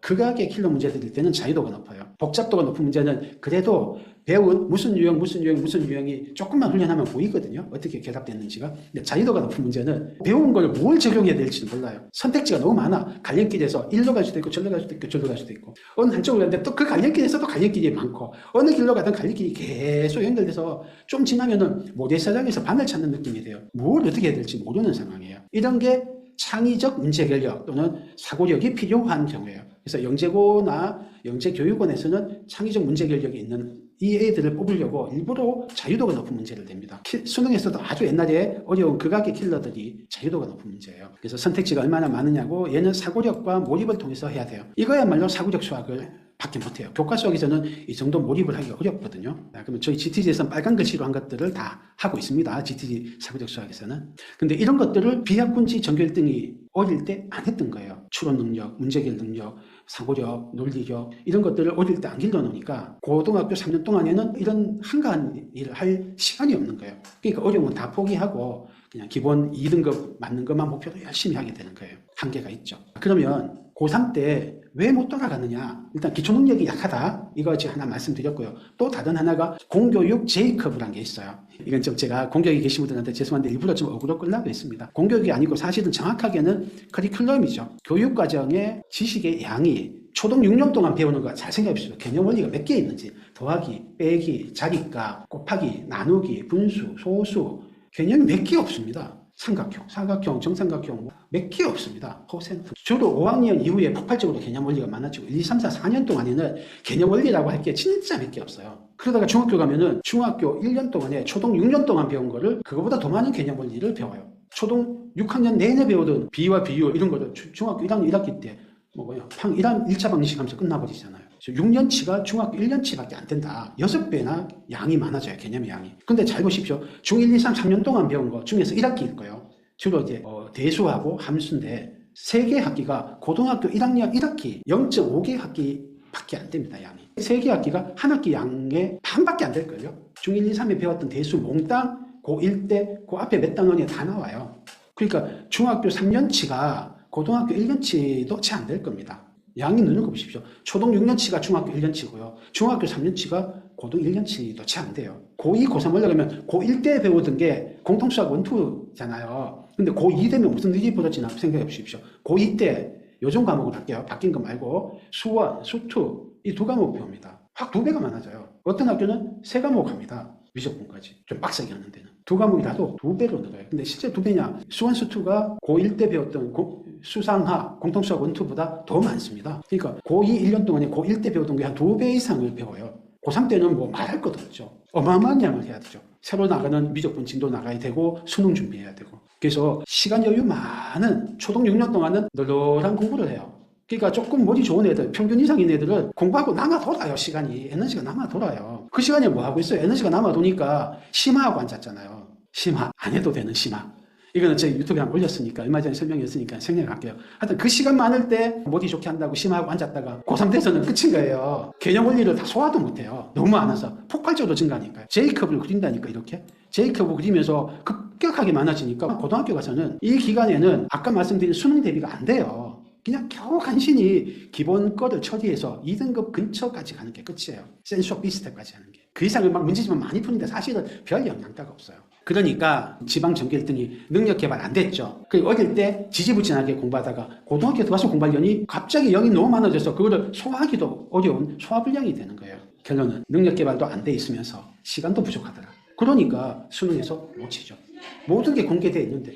극악의 킬러 문제들일 때는 자유도가 높아요. 복잡도가 높은 문제는 그래도 배운 무슨 유형이 조금만 훈련하면 보이거든요. 어떻게 결합됐는지가. 근데 자유도가 높은 문제는 배운 걸 뭘 적용해야 될지는 몰라요. 선택지가 너무 많아. 갈림길에서 일로 갈 수도 있고 절로 갈 수도 있고 절로 갈 수도 있고 어느 한쪽으로 가는데 또 그 갈림길에서도 갈림길이 많고 어느 길로 가든 갈림길이 계속 연결돼서 좀 지나면은 모래사장에서 바늘 찾는 느낌이 돼요. 뭘 어떻게 해야 될지 모르는 상황이에요. 이런 게 창의적 문제 해결력 또는 사고력이 필요한 경우예요. 그래서 영재고나 영재교육원에서는 창의적 문제 해결력이 있는 이 애들을 뽑으려고 일부러 자유도가 높은 문제를 냅니다. 수능에서도 아주 옛날에 어려운 극악의 킬러들이 자유도가 높은 문제예요. 그래서 선택지가 얼마나 많으냐고 얘는 사고력과 몰입을 통해서 해야 돼요. 이거야말로 사고력 수학을 밖에 못해요. 교과 수학에서는 이 정도 몰입을 하기가 어렵거든요. 그러면 저희 GTG에서는 빨간 글씨로 한 것들을 다 하고 있습니다. GTG 사고력 수학에서는. 근데 이런 것들을 비학군지 전교 1등이 어릴 때 안 했던 거예요. 추론 능력, 문제 해결 능력, 사고력, 논리력 이런 것들을 어릴 때 안 길러놓으니까 고등학교 3년 동안에는 이런 한가한 일을 할 시간이 없는 거예요. 그러니까 어려운 건 다 포기하고 그냥 기본 2등급 맞는 것만 목표로 열심히 하게 되는 거예요. 한계가 있죠. 그러면 고3 때 왜 못 돌아가느냐? 일단 기초 능력이 약하다. 이거 지금 하나 말씀드렸고요. 또 다른 하나가 공교육 J컵이라는 게 있어요. 이건 좀 제가 공교육에 계신 분들한테 죄송한데 일부러 좀 어그로 끌려고 했습니다. 공교육이 아니고 사실은 정확하게는 커리큘럼이죠. 교육과정의 지식의 양이 초등 6년 동안 배우는 거 잘 생각해 보시죠. 개념 원리가 몇 개 있는지 더하기, 빼기, 자리값, 곱하기, 나누기, 분수, 소수 개념이 몇 개 없습니다. 삼각형, 사각형, 정삼각형 몇 개 없습니다. 퍼센트. 주로 5학년 이후에 폭발적으로 개념 원리가 많아지고 1, 2, 3, 4, 4년 동안에는 개념 원리라고 할 게 진짜 몇 개 없어요. 그러다가 중학교 가면은 중학교 1년 동안에 초등 6년 동안 배운 거를 그거보다 더 많은 개념 원리를 배워요. 초등 6학년 내내 배우던 비와 비유 이런 거를 중학교 1학년 1학기 때 뭐고요. 1차 방식 하면서 끝나버리잖아요. 6년치가 중학교 1년치밖에 안 된다. 6배나 양이 많아져요. 개념의 양이. 근데 잘 보십시오. 중1, 2, 3, 3년 동안 배운 거 중에서 1학기일 거예요. 주로 이제 대수하고 함수인데 3개 학기가 고등학교 1학년 1학기 0.5개 학기밖에 안 됩니다. 양이. 3개 학기가 한 학기 양의 반밖에 안 될 거예요. 중1, 2, 3에 배웠던 대수 몽땅 고1 때 그 앞에 몇 단원이 다 나와요. 그러니까 중학교 3년치가 고등학교 1년치도 채 안 될 겁니다. 양이 느는 거 보십시오. 초등 6년치가 중학교 1년치고요. 중학교 3년치가 고등 1년치도 채 안 돼요. 고2, 고3 올라가면 고1 때 배우던 게 공통수학 1, 2잖아요. 근데 고2 되면 무슨 일이 벌어지나 생각해 보십시오. 고2 때 요즘 과목을 할게요. 바뀐 거 말고 수원, 수투 이 2과목 배웁니다. 확 2배가 많아져요. 어떤 학교는 3과목 합니다. 위적분까지. 좀 빡세게 하는 데는. 2과목이라도 2배로 늘어요. 근데 실제 2배냐? 수원 수투가 고1 때 배웠던 수상하, 공통수학 1, 2보다 더 많습니다. 그러니까 고2 1년 동안에 고1 때 배웠던 게 한 2배 이상을 배워요. 고3 때는 뭐 말할 것도 없죠. 어마어마한 양을 해야 되죠. 새로 나가는 미적분 진도 나가야 되고 수능 준비해야 되고. 그래서 시간 여유 많은 초등 6년 동안은 널널한 공부를 해요. 그러니까 조금 머리 좋은 애들, 평균 이상인 애들은 공부하고 남아 돌아요. 시간이. 에너지가 남아 돌아요. 그 시간에 뭐 하고 있어요? 에너지가 남아 도니까 심화하고 앉았잖아요. 심화. 안 해도 되는 심화. 이거는 제 유튜브에 한번 올렸으니까 얼마 전에 설명했으니까 생략할게요. 하여튼 그 시간 많을 때 머리 좋게 한다고 심화하고 앉았다가 고3 돼서는 끝인 거예요. 개념 원리를 다 소화도 못해요. 너무 많아서 폭발적으로 증가하니까요. J컵을 그린다니까 이렇게. J컵을 그리면서 급격하게 많아지니까 고등학교 가서는 이 기간에는 아까 말씀드린 수능 대비가 안 돼요. 그냥 겨우 간신히 기본 거를 처리해서 2등급 근처까지 가는 게 끝이에요. 센수업 비슷하게까지 하는 게. 그 이상을 막 문제집만 많이 푸는데 사실은 별 영향가가 없어요. 그러니까 지방 전교 1등이 능력 개발 안 됐죠. 그리고 어릴 때 지지부진하게 공부하다가 고등학교 들어가서 공부하려니 갑자기 영이 너무 많아져서 그거를 소화하기도 어려운 소화불량이 되는 거예요. 결론은 능력 개발도 안 돼 있으면서 시간도 부족하더라. 그러니까 수능에서 못 치죠. 모든 게 공개되어 있는데.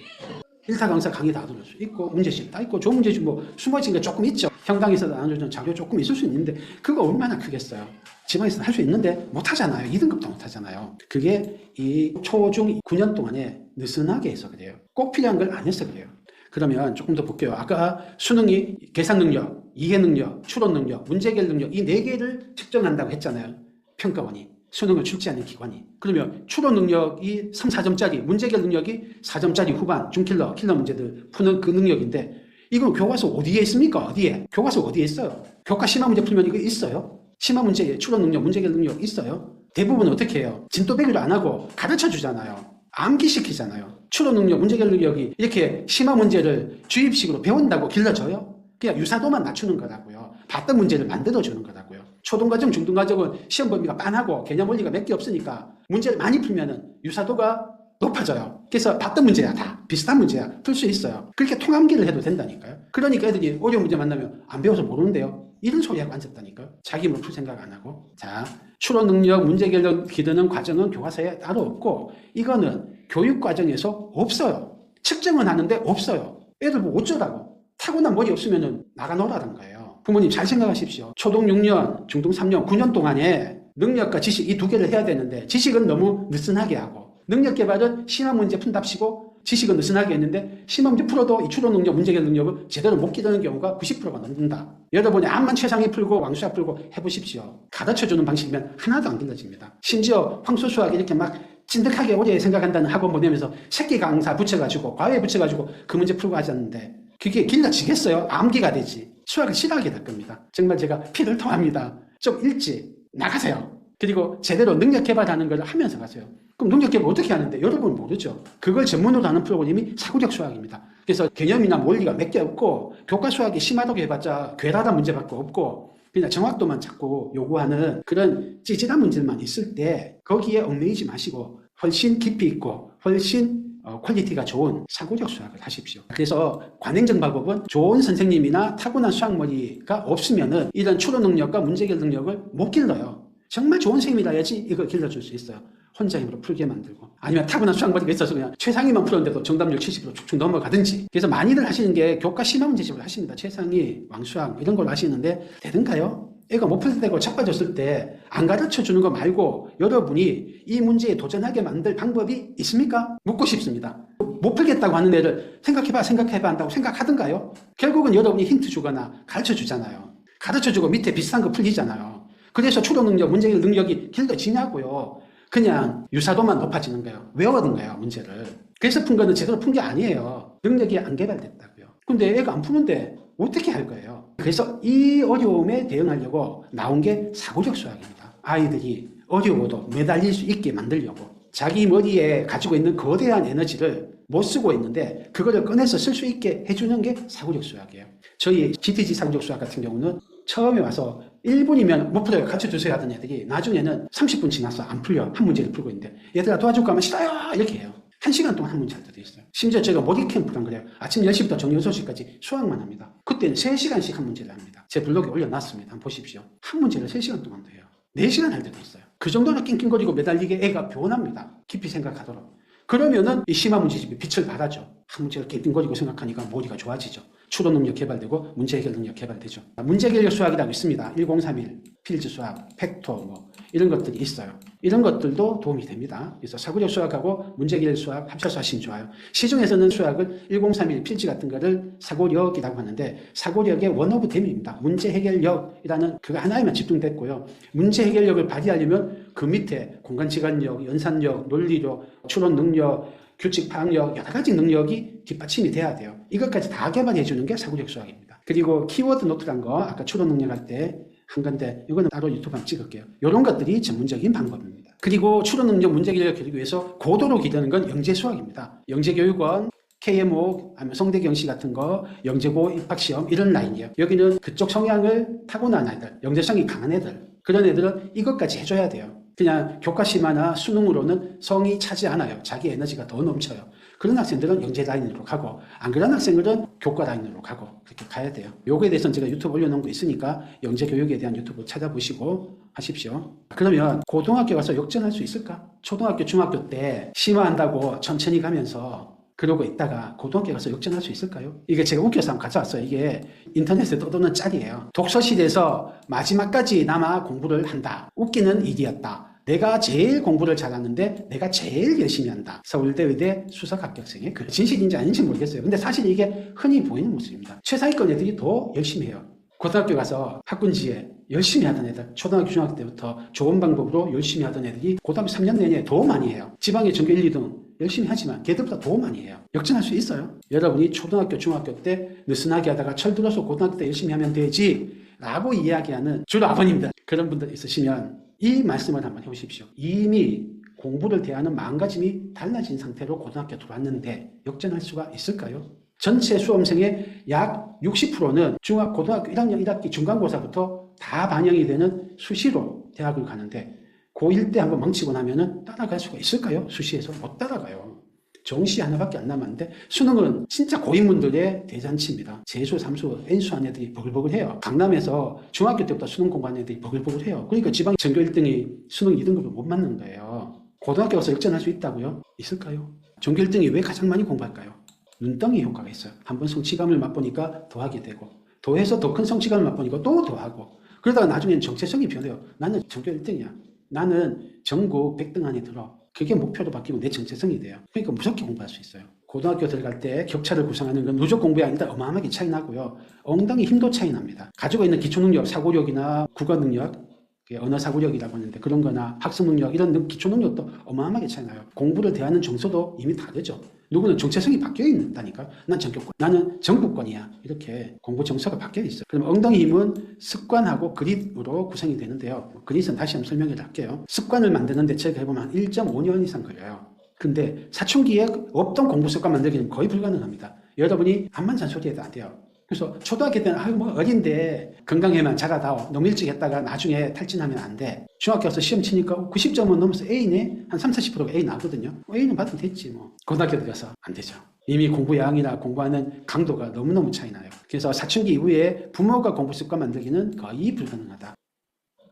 1타 강사 강의 다 들을 수 있고 문제집 다 있고 좋은 문제집 뭐 숨어진 게 조금 있죠. 형당에서 나눠주는 자료 조금 있을 수 있는데 그거 얼마나 크겠어요. 지방에서 할 수 있는데 못하잖아요. 2등급도 못하잖아요. 그게 이 초중 9년 동안에 느슨하게 해서 그래요. 꼭 필요한 걸 안 해서 그래요. 그러면 조금 더 볼게요. 아까 수능이 계산 능력, 이해 능력, 추론 능력, 문제 해결 능력 이 4개를 측정한다고 했잖아요. 평가원이. 수능을 출제하는 기관이. 그러면 추론 능력이 3, 4점짜리, 문제 해결 능력이 4점짜리 후반, 중킬러, 킬러 문제들 푸는 그 능력인데 이건 교과서 어디에 있습니까? 어디에? 교과서 어디에 있어요? 교과 심화 문제 풀면 이거 있어요? 심화 문제에 추론 능력, 문제 해결 능력 있어요? 대부분 어떻게 해요? 진도 배기도 안 하고 가르쳐 주잖아요. 암기시키잖아요. 추론 능력, 문제 해결 능력이 이렇게 심화 문제를 주입식으로 배운다고 길러져요? 그냥 유사도만 낮추는 거라고요. 봤던 문제를 만들어주는 거라고요. 초등과정, 중등과정은 시험 범위가 빤하고 개념 원리가 몇 개 없으니까 문제를 많이 풀면은 유사도가 높아져요. 그래서 봤던 문제야 다 비슷한 문제야 풀 수 있어요. 그렇게 통암기를 해도 된다니까요. 그러니까 애들이 어려운 문제 만나면 안 배워서 모르는데요. 이런 소리하고 앉았다니까요. 자기 뭐 풀 생각 안 하고. 자, 추론 능력, 문제 해결력 기르는 과정은 교과서에 따로 없고 이거는 교육 과정에서 없어요. 측정은 하는데 없어요. 애들 뭐 어쩌라고. 타고난 머리 없으면 나가 놀라는 거예요. 부모님 잘 생각하십시오. 초등 6년, 중등 3년, 9년 동안에 능력과 지식 이 2개를 해야 되는데 지식은 너무 느슨하게 하고 능력 개발은 심화 문제 푼답시고 지식은 느슨하게 했는데 심화 문제 풀어도 이 추론 능력, 문제 해결 능력을 제대로 못 기르는 경우가 90%가 넘는다. 여러분이 암만 최상위 풀고 왕수학 풀고 해보십시오. 가르쳐주는 방식이면 하나도 안 길러집니다. 심지어 황소수학 이렇게 막 찐득하게 오래 생각한다는 학원 보내면서 새끼 강사 붙여가지고 과외 붙여가지고 그 문제 풀고 하지 않는데 그게 길러지겠어요? 암기가 되지. 수학을 싫어하게 될 겁니다. 정말 제가 피를 토합니다. 좀 일찍 나가세요. 그리고 제대로 능력 개발하는 걸 하면서 가세요. 그럼 능력 개발 어떻게 하는데? 여러분은 모르죠. 그걸 전문으로 하는 프로그램이 사고력 수학입니다. 그래서 개념이나 원리가 몇 개 없고 교과 수학이 심하다고 해봤자 괴랄한 문제밖에 없고 그냥 정확도만 자꾸 요구하는 그런 찌질한 문제만 있을 때 거기에 얽매이지 마시고 훨씬 깊이 있고 훨씬 퀄리티가 좋은 사고력 수학을 하십시오. 그래서 관행정박법은 좋은 선생님이나 타고난 수학머리가 없으면은 이런 추론 능력과 문제 해결 능력을 못 길러요. 정말 좋은 선생님이라야지 이걸 길러줄 수 있어요. 혼자 힘으로 풀게 만들고. 아니면 타고난 수학머리가 있어서 그냥 최상위만 풀었는데도 정답률 70% 쭉쭉 넘어가든지. 그래서 많이들 하시는 게 교과 심화 문제집을 하십니다. 최상위, 왕수학 이런 걸 하시는데 되는가요? 애가 못 풀 때고 자빠졌을 때 안 가르쳐 주는 거 말고 여러분이 이 문제에 도전하게 만들 방법이 있습니까? 묻고 싶습니다. 못 풀겠다고 하는 애를 생각해봐 한다고 생각하던가요? 결국은 여러분이 힌트 주거나 가르쳐 주잖아요. 가르쳐 주고 밑에 비슷한 거 풀리잖아요. 그래서 추론 능력, 문제 해결 능력이 길러지냐고요. 그냥 유사도만 높아지는 거예요. 외워둔 거예요, 문제를. 그래서 푼 거는 제대로 푼 게 아니에요. 능력이 안 개발됐다고요. 근데 애가 안 푸는데 어떻게 할 거예요? 그래서 이 어려움에 대응하려고 나온 게 사고력 수학입니다. 아이들이 어려워도 매달릴 수 있게 만들려고. 자기 머리에 가지고 있는 거대한 에너지를 못 쓰고 있는데 그거를 꺼내서 쓸 수 있게 해주는 게 사고력 수학이에요. 저희 GTG 사고력 수학 같은 경우는 처음에 와서 1분이면 못 풀어요. 가르쳐 주세요 하던 애들이 나중에는 30분 지나서 안 풀려. 한 문제를 풀고 있는데 얘들아 도와줄까 하면 싫어요 이렇게 해요. 1시간 동안 한 문제 할 때도 있어요. 심지어 제가 모의 캠프란 그래요. 아침 10시부터 저녁 6시까지 수학만 합니다. 그때는 3시간씩 한 문제를 합니다. 제 블로그에 올려놨습니다. 한번 보십시오. 한 문제를 3시간 동안도 해요. 4시간 할 때도 있어요. 그 정도나 낑낑거리고 매달리게 애가 변합니다. 깊이 생각하도록. 그러면은 이 심화 문제집이 빛을 발하죠. 한 문제를 낑낑거리고 생각하니까 머리가 좋아지죠. 추론 능력 개발되고 문제 해결 능력 개발되죠. 문제 해결 수학이라고 있습니다. 1031, 필즈 수학, 팩토 이런 것들이 있어요. 이런 것들도 도움이 됩니다. 그래서 사고력 수학하고 문제 해결 수학 합쳐서 하시면 좋아요. 시중에서는 수학을 1031, 필즈 같은 거를 사고력이라고 하는데 사고력의 원 오브 댐입니다. 문제 해결력이라는 그거 하나에만 집중됐고요. 문제 해결력을 발휘하려면 그 밑에 공간지간력, 연산력, 논리력, 추론 능력, 규칙 파악력, 여러 가지 능력이 뒷받침이 돼야 돼요. 이것까지 다 개발해 주는 게 사고력 수학입니다. 그리고 키워드 노트란 거 아까 추론 능력 할 때 한 건데 이거는 따로 유튜브 한번 찍을게요. 이런 것들이 전문적인 방법입니다. 그리고 추론 능력 문제 해결력 기르기 위해서 고도로 기르는 건 영재 수학입니다. 영재교육원 KMO, 아니면 성대경시 같은 거, 영재고 입학시험 이런 라인이에요. 여기는 그쪽 성향을 타고난 아이들, 영재성이 강한 애들 그런 애들은 이것까지 해줘야 돼요. 그냥 교과 심화나 수능으로는 성이 차지 않아요. 자기 에너지가 더 넘쳐요. 그런 학생들은 영재 라인으로 가고 안 그런 학생들은 교과 라인으로 가고 그렇게 가야 돼요. 요거에 대해서는 제가 유튜브 올려놓은 거 있으니까 영재 교육에 대한 유튜브 찾아보시고 하십시오. 그러면 고등학교 가서 역전할 수 있을까? 초등학교, 중학교 때 심화한다고 천천히 가면서 그러고 있다가 고등학교 가서 역전할 수 있을까요? 이게 제가 웃겨서 한번 가져왔어요. 이게 인터넷에 떠도는 짤이에요. 독서실에서 마지막까지 남아 공부를 한다. 웃기는 일이었다. 내가 제일 공부를 잘하는데 내가 제일 열심히 한다. 서울대 의대 수석 합격생의 그 진실인지 아닌지 모르겠어요. 근데 사실 이게 흔히 보이는 모습입니다. 최상위권 애들이 더 열심히 해요. 고등학교 가서 학군지에 열심히 하던 애들, 초등학교, 중학교 때부터 좋은 방법으로 열심히 하던 애들이 고등학교 3년 내내 더 많이 해요. 지방의 전교 1, 2등 열심히 하지만 걔들보다 더 많이 해요. 역전할 수 있어요. 여러분이 초등학교, 중학교 때 느슨하게 하다가 철들어서 고등학교 때 열심히 하면 되지 라고 이야기하는 주로 아버님들 그런 분들 있으시면 이 말씀을 한번 해보십시오. 이미 공부를 대하는 마음가짐이 달라진 상태로 고등학교 들어왔는데 역전할 수가 있을까요? 전체 수험생의 약 60%는 고등학교 1학년 1학기 중간고사부터 다 반영이 되는 수시로 대학을 가는데 고1 때 한번 망치고 나면은 따라갈 수가 있을까요? 수시에서 못 따라가요. 정시 하나밖에 안 남았는데 수능은 진짜 고인물들의 대잔치입니다. 재수, 삼수, N수한 애들이 버글버글해요. 강남에서 중학교 때부터 수능 공부하는 애들이 버글버글해요. 그러니까 지방 전교 1등이 수능 2등급을 못 맞는 거예요. 고등학교 가서 역전할 수 있다고요? 있을까요? 전교 1등이 왜 가장 많이 공부할까요? 눈덩이 효과가 있어요. 한번 성취감을 맛보니까 더하게 되고 더해서 더 큰 성취감을 맛보니까 또 더하고 그러다가 나중에는 정체성이 변해요. 나는 전교 1등이야. 나는 전국 100등 안에 들어. 그게 목표로 바뀌고 내 정체성이 돼요. 그러니까 무섭게 공부할 수 있어요. 고등학교 들어갈 때 격차를 구성하는 건 누적 공부에 아니다 어마어마하게 차이 나고요. 엉덩이 힘도 차이 납니다. 가지고 있는 기초능력, 사고력이나 국어능력, 언어 사고력이라고 하는데 그런 거나 학습 능력 이런 기초 능력도 어마어마하게 차이 나요. 공부를 대하는 정서도 이미 다르죠. 누구는 정체성이 바뀌어 있다니까. 난 전교권, 나는 전국권이야. 이렇게 공부 정서가 바뀌어 있어요. 그럼 엉덩이 힘은 습관하고 그릿으로 구성이 되는데요. 그릿은 다시 한번 설명을 할게요. 습관을 만드는데 제가 해보면 1.5년 이상 걸려요. 근데 사춘기에 없던 공부 습관 만들기는 거의 불가능합니다. 여러분이 암만 잔소리 해도 안 돼요. 그래서 초등학교 때는 아유 뭐 어린데 건강해만 자라다 너무 일찍 했다가 나중에 탈진하면 안 돼. 중학교 가서 시험 치니까 90점은 넘어서 A네? 한 30~40%가 A 나거든요. A는 받으면 됐지 뭐. 고등학교 들어가서 안 되죠. 이미 공부 양이나 공부하는 강도가 너무너무 차이 나요. 그래서 사춘기 이후에 부모가 공부 습관 만들기는 거의 불가능하다.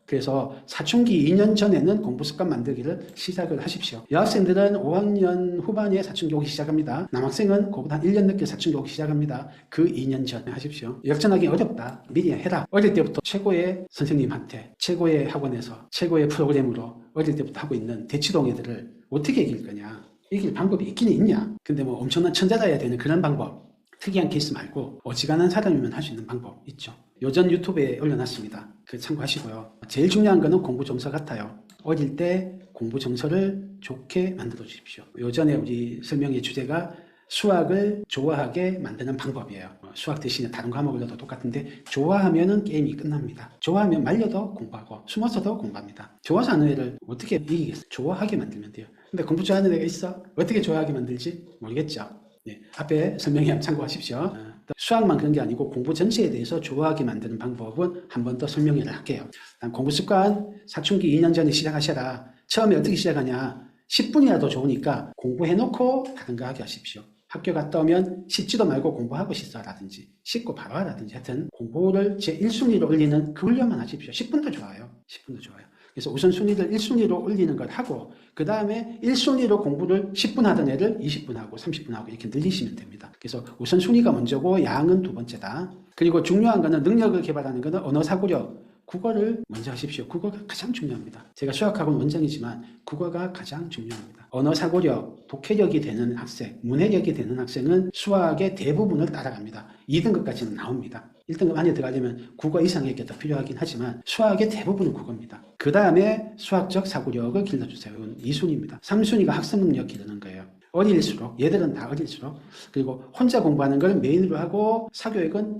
그래서 사춘기 2년 전에는 공부 습관 만들기를 시작을 하십시오. 여학생들은 5학년 후반에 사춘기 오기 시작합니다. 남학생은 그보다 1년 늦게 사춘기 오기 시작합니다. 그 2년 전에 하십시오. 역전하기 어렵다. 미리 해라. 어릴 때부터 최고의 선생님한테, 최고의 학원에서, 최고의 프로그램으로 어릴 때부터 하고 있는 대치동 애들을 어떻게 이길 거냐. 이길 방법이 있긴 있냐. 근데 뭐 엄청난 천재라야 되는 그런 방법, 특이한 케이스 말고 어지간한 사람이면 할 수 있는 방법 있죠. 요전 유튜브에 올려놨습니다. 그 참고하시고요. 제일 중요한 거는 공부 정서 같아요. 어릴 때 공부 정서를 좋게 만들어 주십시오. 요전에 우리 설명의 주제가 수학을 좋아하게 만드는 방법이에요. 수학 대신에 다른 과목을 넣어도 똑같은데 좋아하면은 게임이 끝납니다. 좋아하면 말려도 공부하고 숨어서도 공부합니다. 좋아서 하는 애를 어떻게 이기겠어요? 좋아하게 만들면 돼요. 근데 공부 좋아하는 애가 있어? 어떻게 좋아하게 만들지? 모르겠죠. 네, 앞에 설명에 참고하십시오. 수학만 그런 게 아니고 공부 전체에 대해서 좋아하게 만드는 방법은 한 번 더 설명을 할게요. 공부 습관 사춘기 2년 전에 시작하셔라. 처음에 어떻게 시작하냐. 10분이라도 좋으니까 공부해놓고 다른 거 하게 하십시오. 학교 갔다 오면 씻지도 말고 공부하고 씻어라든지 씻고 바로 하라든지 하여튼 공부를 제 1순위로 올리는 그 훈련만 하십시오. 10분도 좋아요. 10분도 좋아요. 그래서 우선순위를 1순위로 올리는 걸 하고 그 다음에 1순위로 공부를 10분 하던 애를 20분 하고 30분 하고 이렇게 늘리시면 됩니다. 그래서 우선순위가 먼저고 양은 두 번째다. 그리고 중요한 거는 능력을 개발하는 거는 언어 사고력, 국어를 먼저 하십시오. 국어가 가장 중요합니다. 제가 수학학원 원장이지만 국어가 가장 중요합니다. 언어 사고력, 독해력이 되는 학생, 문해력이 되는 학생은 수학의 대부분을 따라갑니다. 2등급까지는 나옵니다. 1등급 안에 들어가려면 국어 이상의 게 더 필요하긴 하지만 수학의 대부분은 국어입니다. 그 다음에 수학적 사고력을 길러주세요. 이건 2순위입니다. 3순위가 학습 능력 기르는 거예요. 어릴수록, 얘들은 다 어릴수록. 그리고 혼자 공부하는 걸 메인으로 하고 사교육은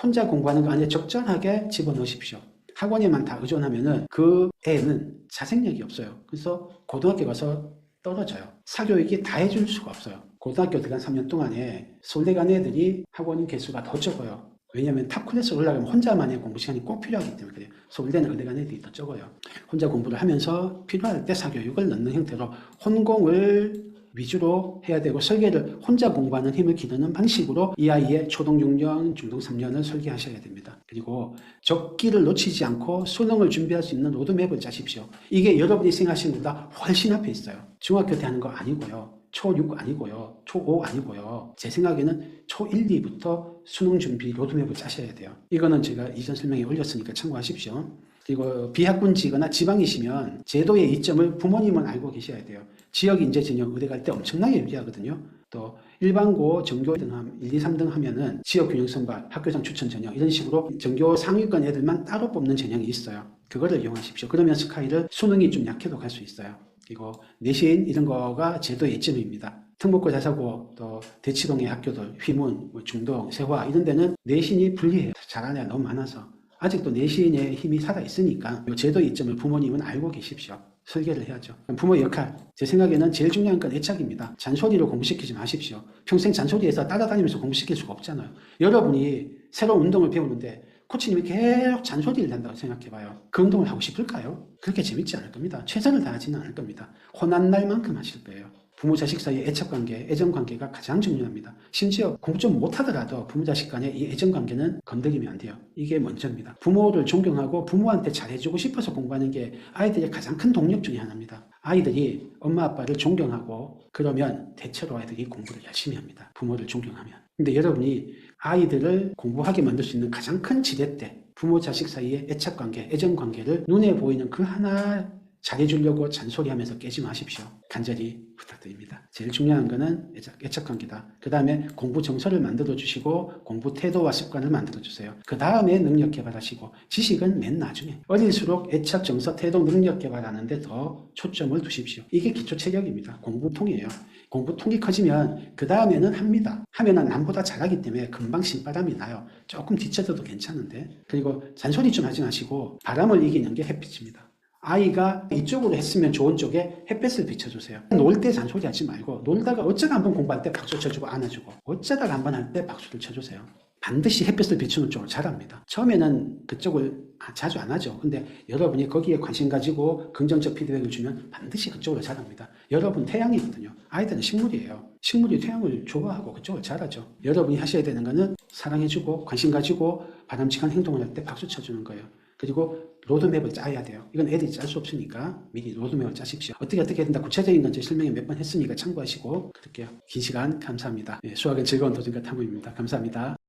혼자 공부하는 거 안에 적절하게 집어넣으십시오. 학원에만 다 의존하면은 그 애는 자생력이 없어요. 그래서 고등학교 가서 떨어져요. 사교육이 다 해줄 수가 없어요. 고등학교 들어간 3년 동안에 서울대 간 애들이 학원 개수가 더 적어요. 왜냐하면 탑 클래스 올라가면 혼자만의 공부 시간이 꼭 필요하기 때문에 그래요. 서울대는 의대 간 애들이 더 적어요. 혼자 공부를 하면서 필요할 때 사교육을 넣는 형태로 혼공을 위주로 해야 되고 설계를 혼자 공부하는 힘을 기르는 방식으로 이 아이의 초등 6년, 중등 3년을 설계하셔야 됩니다. 그리고 적기를 놓치지 않고 수능을 준비할 수 있는 로드맵을 짜십시오. 이게 여러분이 생각하시는 것보다 훨씬 앞에 있어요. 중학교 때 하는 거 아니고요. 초6 아니고요. 초5 아니고요. 제 생각에는 초1, 2부터 수능 준비 로드맵을 짜셔야 돼요. 이거는 제가 이전 설명에 올렸으니까 참고하십시오. 그리고 비학군지거나 지방이시면 제도의 이점을 부모님은 알고 계셔야 돼요. 지역 인재 전형 의대 갈 때 엄청나게 유리하거든요. 또 일반고 전교 1등, 1, 2, 3등 하면은 지역 균형 선발, 학교장 추천 전형 이런 식으로 전교 상위권 애들만 따로 뽑는 전형이 있어요. 그거를 이용하십시오. 그러면 스카이를 수능이 좀 약해도 갈 수 있어요. 그리고 내신 이런 거가 제도의 이점입니다. 특목고 자사고 또 대치동의 학교들 휘문, 중동, 세화 이런 데는 내신이 불리해요. 잘하는 애가 너무 많아서. 아직도 내신의 힘이 살아있으니까 이 제도의 이점을 부모님은 알고 계십시오. 설계를 해야죠. 부모의 역할, 제 생각에는 제일 중요한 건 애착입니다. 잔소리로 공부시키지 마십시오. 평생 잔소리해서 따라다니면서 공부시킬 수가 없잖아요. 여러분이 새로운 운동을 배우는데 코치님이 계속 잔소리를 한다고 생각해봐요. 그 운동을 하고 싶을까요? 그렇게 재밌지 않을 겁니다. 최선을 다하지는 않을 겁니다. 혼난 날만큼 하실 거예요. 부모 자식 사이의 애착관계, 애정관계가 가장 중요합니다. 심지어 공부 좀 못하더라도 부모 자식 간의 이 애정관계는 건드리면 안 돼요. 이게 먼저입니다. 부모를 존경하고 부모한테 잘해주고 싶어서 공부하는 게 아이들의 가장 큰 동력 중에 하나입니다. 아이들이 엄마 아빠를 존경하고 그러면 대체로 아이들이 공부를 열심히 합니다. 부모를 존경하면. 근데 여러분이 아이들을 공부하게 만들 수 있는 가장 큰 지렛대, 부모 자식 사이의 애착관계, 애정관계를 눈에 보이는 그 하나 잘해주려고 잔소리하면서 깨지 마십시오. 간절히 부탁드립니다. 제일 중요한 거는 애착관계다. 그 다음에 공부 정서를 만들어주시고 공부 태도와 습관을 만들어주세요. 그 다음에 능력 개발하시고 지식은 맨 나중에. 어릴수록 애착, 정서, 태도, 능력 개발하는 데 더 초점을 두십시오. 이게 기초 체력입니다. 공부통이에요. 공부통이 커지면 그 다음에는 합니다. 하면은 남보다 잘하기 때문에 금방 신바람이 나요. 조금 뒤쳐져도 괜찮은데. 그리고 잔소리 좀 하지 마시고 바람을 이기는 게 햇빛입니다. 아이가 이쪽으로 했으면 좋은 쪽에 햇볕을 비춰주세요. 놀 때 잔소리 하지 말고 놀다가 어쩌다 한번 공부할 때 박수 쳐주고 안아주고 어쩌다가 한번 할 때 박수를 쳐주세요. 반드시 햇볕을 비추는 쪽을 잘합니다. 처음에는 그쪽을 자주 안 하죠. 근데 여러분이 거기에 관심 가지고 긍정적 피드백을 주면 반드시 그쪽으로 잘합니다. 여러분 태양이거든요. 아이들은 식물이에요. 식물이 태양을 좋아하고 그쪽을 잘하죠. 여러분이 하셔야 되는 거는 사랑해주고 관심 가지고 바람직한 행동을 할 때 박수 쳐주는 거예요. 그리고 로드맵을 짜야 돼요. 이건 애들이 짤 수 없으니까 미리 로드맵을 짜십시오. 어떻게 해야 된다 구체적인 건 제 설명에 몇 번 했으니까 참고하시고 그럴게요. 긴 시간 감사합니다. 수학은 즐거운 도전과 탐구입니다. 감사합니다.